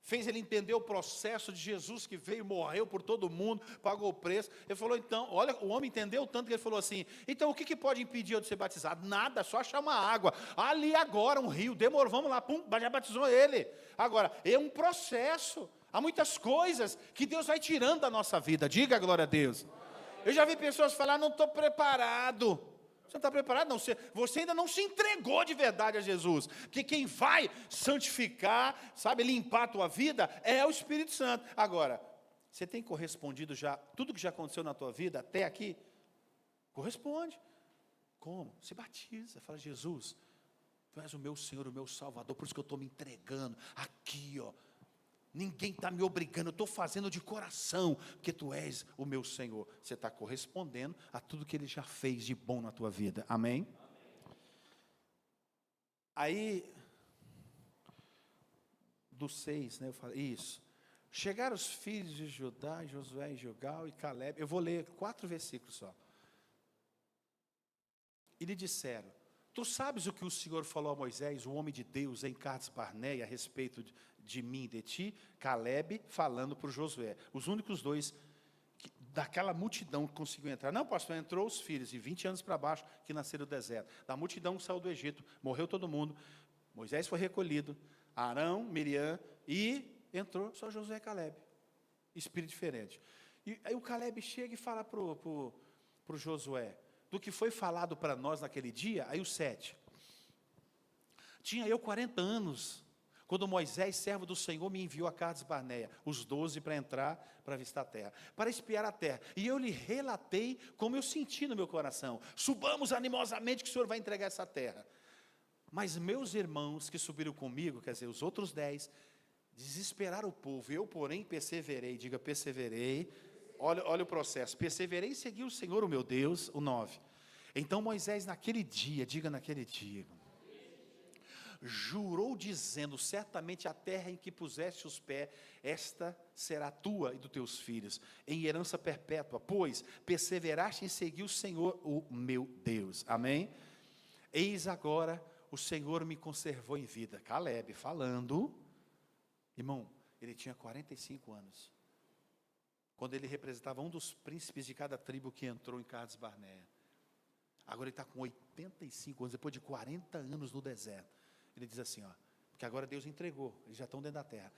Fez ele entender o processo de Jesus que veio, morreu por todo mundo, pagou o preço. Ele falou, então, olha, o homem entendeu tanto que ele falou assim, então o que pode impedir eu de ser batizado? Nada, só achar uma água. Ali agora, um rio, demorou, vamos lá, pum, já batizou ele. Agora, é um processo. Há muitas coisas que Deus vai tirando da nossa vida. Diga a glória a Deus. Eu já vi pessoas falar, não estou preparado. Você não está preparado? Não, você ainda não se entregou de verdade a Jesus, porque quem vai santificar, sabe, limpar a tua vida, é o Espírito Santo. Agora, você tem correspondido já, tudo que já aconteceu na tua vida, até aqui, corresponde. Como? Se batiza, fala, Jesus, Tu és o meu Senhor, o meu Salvador, por isso que eu estou me entregando, aqui ó, ninguém está me obrigando, eu estou fazendo de coração, porque Tu és o meu Senhor. Você está correspondendo a tudo que Ele já fez de bom na tua vida, amém? Aí, do 6, né, eu falei, isso. Chegaram os filhos de Judá, Josué, Gilgal e Caleb, eu vou ler 4 versículos só. E lhe disseram, tu sabes o que o Senhor falou a Moisés, o homem de Deus, em Cades Barneia, a respeito de mim e de ti? Caleb falando para o Josué. Os únicos dois daquela multidão que conseguiu entrar. Não, pastor, entrou os filhos, de 20 anos para baixo, que nasceram no deserto. Da multidão que saiu do Egito, morreu todo mundo. Moisés foi recolhido, Arão, Miriam, e entrou só Josué e Caleb. Espírito diferente. E aí o Caleb chega e fala para o Josué, do que foi falado para nós naquele dia, aí o 7. Tinha eu 40 anos, quando Moisés, servo do Senhor, me enviou a Cades Barneia, os 12 para entrar, para visitar a terra, para espiar a terra. E eu lhe relatei como eu senti no meu coração. Subamos animosamente que o Senhor vai entregar essa terra. Mas meus irmãos que subiram comigo, quer dizer, os outros 10, desesperaram o povo. Eu, porém, perseverei. Diga, perseverei olha o processo. Perseverei em seguir o Senhor, o meu Deus, o 9. Então Moisés naquele dia, diga naquele dia, jurou dizendo, certamente a terra em que puseste os pés, esta será tua e dos teus filhos, em herança perpétua, pois perseveraste em seguir o Senhor, o meu Deus. Amém? Eis agora, o Senhor me conservou em vida. Caleb falando, irmão, ele tinha 45 anos, quando ele representava um dos príncipes de cada tribo que entrou em Cades Barneia. Agora ele está com 85 anos, depois de 40 anos no deserto. Ele diz assim, ó, porque agora Deus entregou, eles já estão dentro da terra.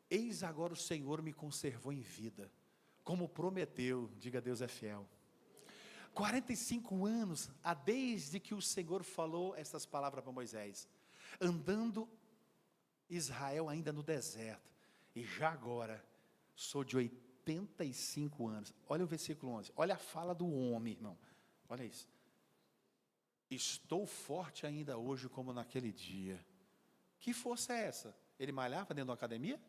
Eis agora o Senhor me conservou em vida, como prometeu, diga Deus é fiel. 45 anos, desde que o Senhor falou essas palavras para Moisés, andando Israel ainda no deserto, e já agora, sou de 85 anos, olha o versículo 11, olha a fala do homem, irmão, olha isso. Estou forte ainda hoje como naquele dia. Que força é essa? Ele malhava dentro da academia?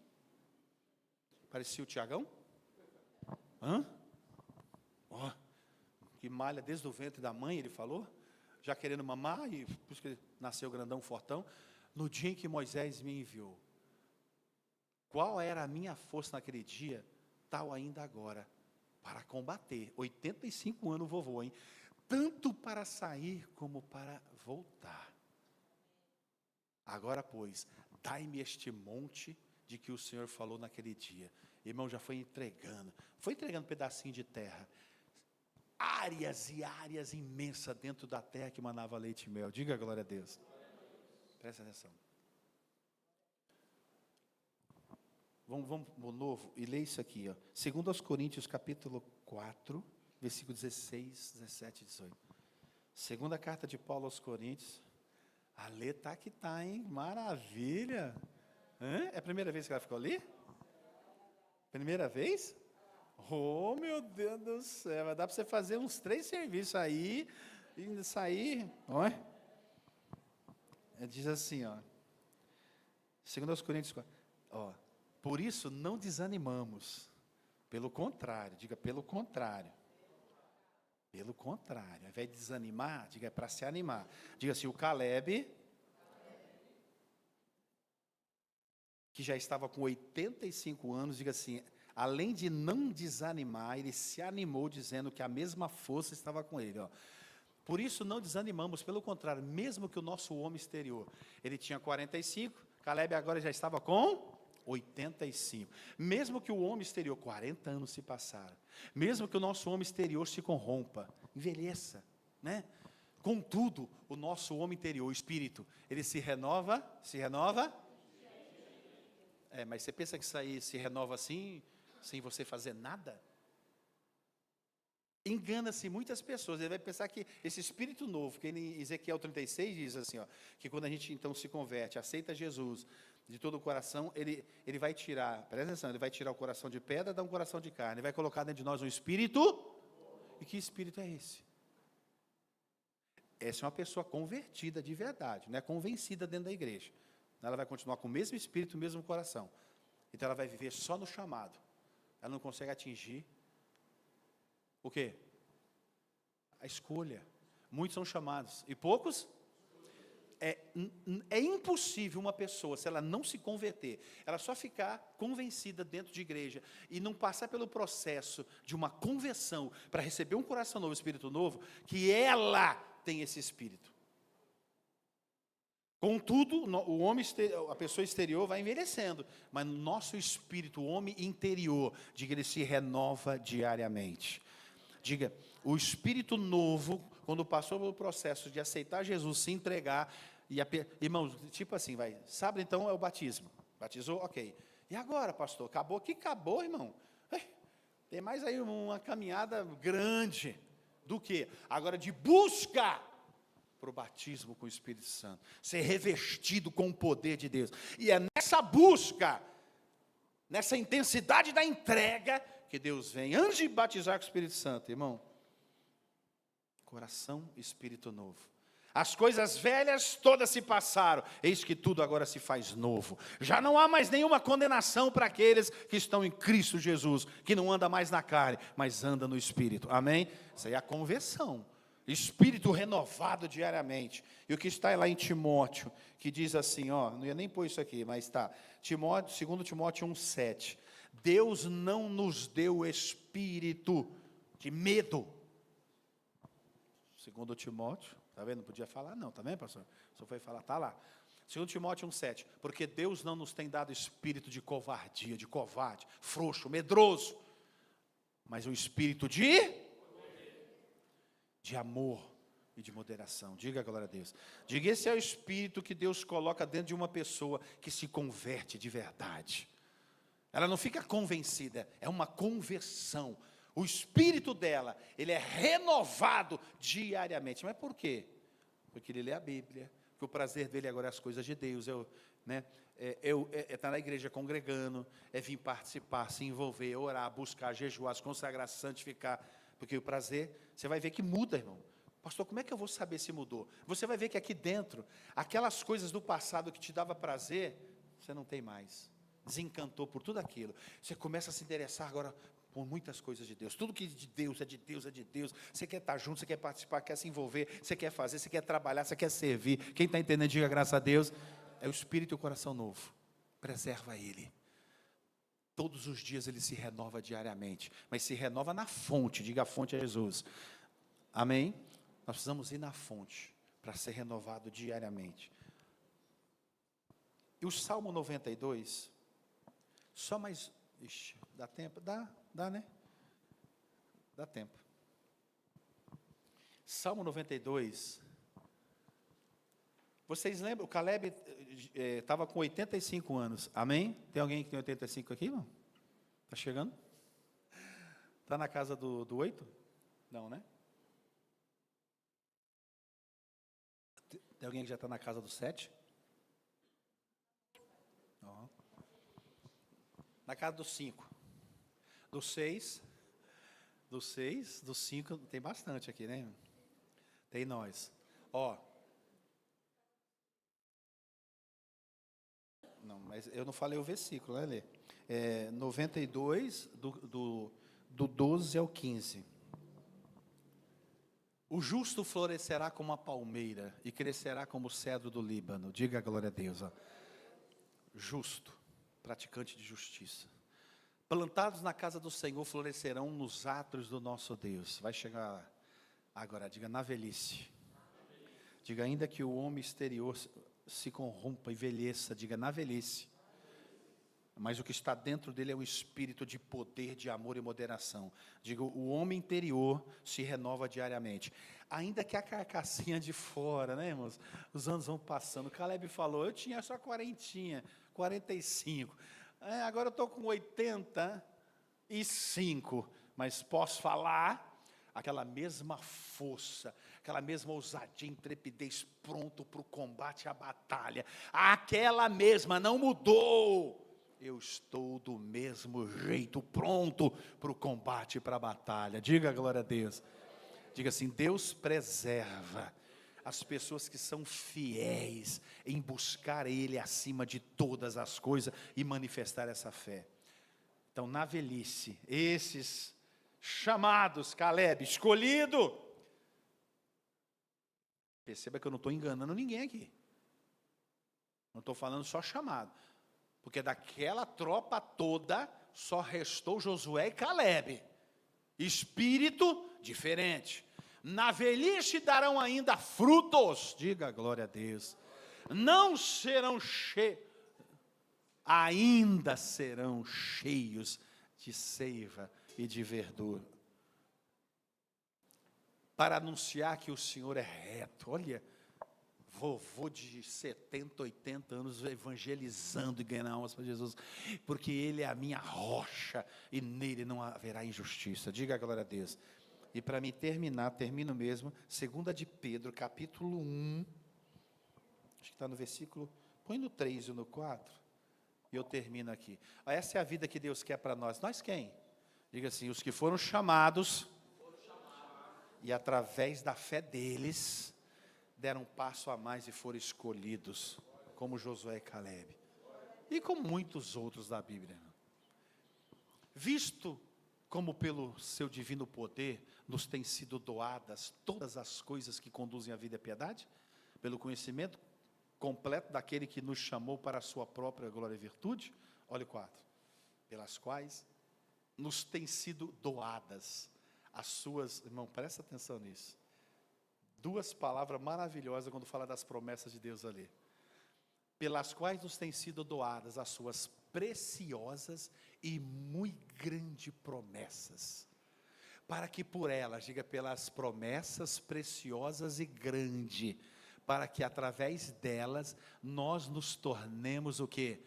Parecia o Tiagão? Que malha desde o ventre da mãe, ele falou, já querendo mamar, e por isso que ele nasceu grandão, fortão. No dia em que Moisés me enviou, qual era a minha força naquele dia, tal ainda agora, para combater. 85 anos vovô, hein? Tanto para sair como para voltar. Agora, pois, dai-me este monte de que o Senhor falou naquele dia. Irmão, já foi entregando pedacinho de terra, áreas e áreas imensas dentro da terra que manava leite e mel. Diga glória a Deus. Presta atenção. Vamos no novo e lê isso aqui, ó. 2 Coríntios capítulo 4, versículo 16, 17 e 18. Segunda carta de Paulo aos Coríntios. A Lê tá que tá, hein? Maravilha. É a primeira vez que ela ficou ali? Primeira vez? Oh, meu Deus do céu. Vai dar para você fazer uns 3 serviços aí e sair. Olha. Diz assim, ó. 2 Coríntios 4. Ó. Por isso não desanimamos. Pelo contrário, diga pelo contrário. Pelo contrário, ao invés de desanimar, diga para se animar. Diga assim, o Caleb, que já estava com 85 anos, diga assim, além de não desanimar, ele se animou dizendo que a mesma força estava com ele. Ó. Por isso não desanimamos, pelo contrário, mesmo que o nosso homem exterior, ele tinha 45, Caleb agora já estava com 85. Mesmo que o homem exterior, 40 anos se passaram, mesmo que o nosso homem exterior se corrompa, envelheça, né? Contudo, o nosso homem interior, o espírito, ele se renova? Mas você pensa que isso aí se renova assim, sem você fazer nada? Engana-se muitas pessoas, ele vai pensar que esse espírito novo, que em Ezequiel 36 diz assim, ó, que quando a gente então se converte, aceita Jesus de todo o coração, ele vai tirar, presta atenção, ele vai tirar o coração de pedra e dar um coração de carne, ele vai colocar dentro de nós um espírito. E que espírito é esse? Essa é uma pessoa convertida de verdade, não é convencida dentro da igreja. Ela vai continuar com o mesmo espírito, o mesmo coração. Então ela vai viver só no chamado. Ela não consegue atingir o quê? A escolha. Muitos são chamados e poucos? É impossível uma pessoa, se ela não se converter, ela só ficar convencida dentro de igreja e não passar pelo processo de uma conversão para receber um coração novo, espírito novo, que ela tem esse espírito. Contudo, o homem, a pessoa exterior vai envelhecendo, mas nosso espírito, o homem interior, diga, ele se renova diariamente. Diga, o espírito novo, quando passou pelo processo de aceitar Jesus, se entregar, irmãos, tipo assim, sábado então é o batismo, batizou, ok, e agora pastor, acabou? Que acabou, irmão? Tem mais aí uma caminhada grande, do que? Agora de busca, para o batismo com o Espírito Santo, ser revestido com o poder de Deus, e é nessa busca, nessa intensidade da entrega, que Deus vem, antes de batizar com o Espírito Santo, irmão, coração e espírito novo. As coisas velhas todas se passaram, eis que tudo agora se faz novo. Já não há mais nenhuma condenação para aqueles que estão em Cristo Jesus, que não anda mais na carne, mas anda no Espírito. Amém? Isso aí é a conversão. Espírito renovado diariamente. E o que está lá em Timóteo, que diz assim, ó, não ia nem pôr isso aqui, mas está. 2 Timóteo 1,7. Deus não nos deu espírito de medo. 2 Timóteo. Está vendo? Não podia falar não, tá vendo, pastor? Só foi falar, está lá. 2 Timóteo 1,7. Porque Deus não nos tem dado espírito de covardia, de covarde, frouxo, medroso, mas um espírito de amor e de moderação. Diga glória a Deus. Diga, esse é o espírito que Deus coloca dentro de uma pessoa que se converte de verdade. Ela não fica convencida, é uma conversão. O espírito dela, ele é renovado diariamente. Mas por quê? Porque ele lê a Bíblia, porque o prazer dele agora é as coisas de Deus. Estar na igreja congregando, é vir participar, se envolver, orar, buscar, jejuar, se consagrar, santificar. Porque o prazer, você vai ver que muda, irmão. Pastor, como é que eu vou saber se mudou? Você vai ver que aqui dentro, aquelas coisas do passado que te dava prazer, você não tem mais. Desencantou por tudo aquilo. Você começa a se interessar agora por muitas coisas de Deus. Tudo que é de Deus, é de Deus, é de Deus. Você quer estar junto, você quer participar, quer se envolver, você quer fazer, você quer trabalhar, você quer servir. Quem está entendendo, diga graças a Deus. É o Espírito e o coração novo. Preserva ele. Todos os dias ele se renova diariamente. Mas se renova na fonte. Diga, a fonte é Jesus. Amém? Nós precisamos ir na fonte para ser renovado diariamente. E o Salmo 92, só mais... Ixi, dá tempo? Dá, né? Dá tempo. Salmo 92. Vocês lembram? O Caleb estava com 85 anos. Amém? Tem alguém que tem 85 aqui, não? Está chegando? Está na casa do 8? Não, né? Tem alguém que já está na casa do 7? Não. Na casa do 5. Do 6. Do 6, do 5, tem bastante aqui, né? Tem nós. Ó. Não, mas eu não falei o versículo, né, Lê? 92, do 12 ao 15. O justo florescerá como a palmeira e crescerá como o cedro do Líbano. Diga a glória a Deus. Ó. Justo, praticante de justiça. Plantados na casa do Senhor, florescerão nos átrios do nosso Deus. Vai chegar agora, diga, na velhice. Diga, ainda que o homem exterior se corrompa, envelheça, diga, na velhice. Mas o que está dentro dele é um espírito de poder, de amor e moderação. Digo, o homem interior se renova diariamente. Ainda que a carcassinha de fora, né, irmãos? Os anos vão passando. O Caleb falou, eu tinha só 45. Agora eu estou com 85. Mas posso falar, aquela mesma força, aquela mesma ousadia, intrepidez, pronto para o combate, a batalha. Aquela mesma, não mudou. Eu estou do mesmo jeito, pronto para o combate, para a batalha. Diga glória a Deus. Diga assim, Deus preserva as pessoas que são fiéis em buscar Ele acima de todas as coisas e manifestar essa fé. Então, na velhice, esses chamados, Caleb, escolhido. Perceba que eu não estou enganando ninguém aqui. Não estou falando só chamado. Porque daquela tropa toda, só restou Josué e Caleb. Espírito diferente. Na velhice darão ainda frutos. Diga glória a Deus. Não serão cheios. Ainda serão cheios de seiva e de verdura. Para anunciar que o Senhor é reto. Olha, vovô de 70, 80 anos evangelizando e ganhando almas para Jesus, porque Ele é a minha rocha e nele não haverá injustiça. Diga a glória a Deus. E para me terminar, termino mesmo, 2 de Pedro, capítulo 1, acho que está no versículo, põe no 3 e no 4, e eu termino aqui. Essa é a vida que Deus quer para nós. Nós quem? Diga assim, os que foram chamados, e através da fé deles, deram um passo a mais e foram escolhidos, como Josué e Calebe, e como muitos outros da Bíblia. Visto como pelo seu divino poder nos têm sido doadas todas as coisas que conduzem à vida e à piedade, pelo conhecimento completo daquele que nos chamou para a sua própria glória e virtude, olha o 4, pelas quais nos têm sido doadas as suas, irmão, presta atenção nisso, duas palavras maravilhosas quando fala das promessas de Deus ali, pelas quais nos têm sido doadas as suas preciosas e muito grandes promessas, para que por elas, diga, pelas promessas preciosas e grande, para que através delas nós nos tornemos o quê?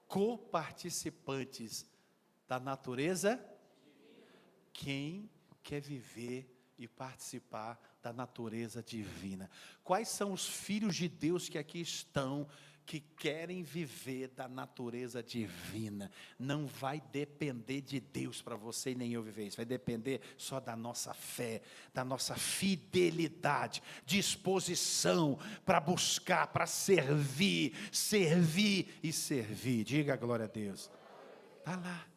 Coparticipantes da natureza divina. Quem quer viver e participar da natureza divina? Quais são os filhos de Deus que aqui estão, que querem viver da natureza divina? Não vai depender de Deus para você e nem eu viver isso, vai depender só da nossa fé, da nossa fidelidade, disposição para buscar, para servir e servir. Diga a glória a Deus. Está lá.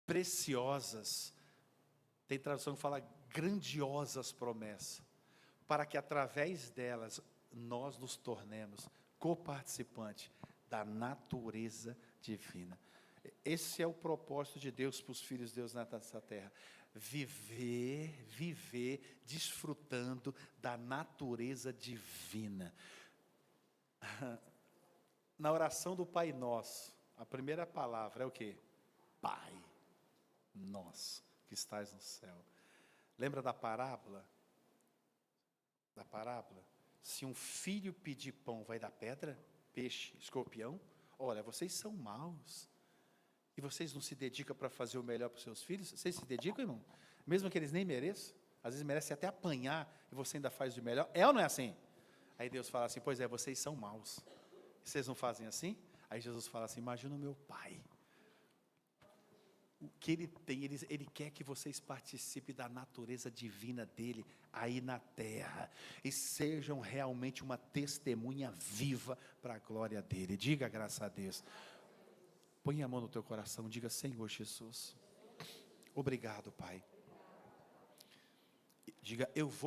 Preciosas, tem tradução que fala grandiosas promessas, para que através delas nós nos tornemos coparticipantes da natureza divina. Esse é o propósito de Deus para os filhos de Deus nessa terra. Viver desfrutando da natureza divina. Na oração do Pai Nosso, a primeira palavra é o quê? Pai nosso que estás no céu. Lembra da parábola? Se um filho pedir pão, vai dar pedra, peixe, escorpião? Olha, vocês são maus, e vocês não se dedicam para fazer o melhor para os seus filhos? Vocês se dedicam, irmão? Mesmo que eles nem mereçam, às vezes merecem até apanhar, e você ainda faz o melhor, é ou não é assim? Aí Deus fala assim, pois é, vocês são maus, vocês não fazem assim? Aí Jesus fala assim, imagina o meu Pai, o que Ele tem, Ele quer que vocês participem da natureza divina dEle, aí na terra, e sejam realmente uma testemunha viva para a glória dEle. Diga graças a Deus. Põe a mão no teu coração, diga, Senhor Jesus, obrigado, Pai. Diga, eu vou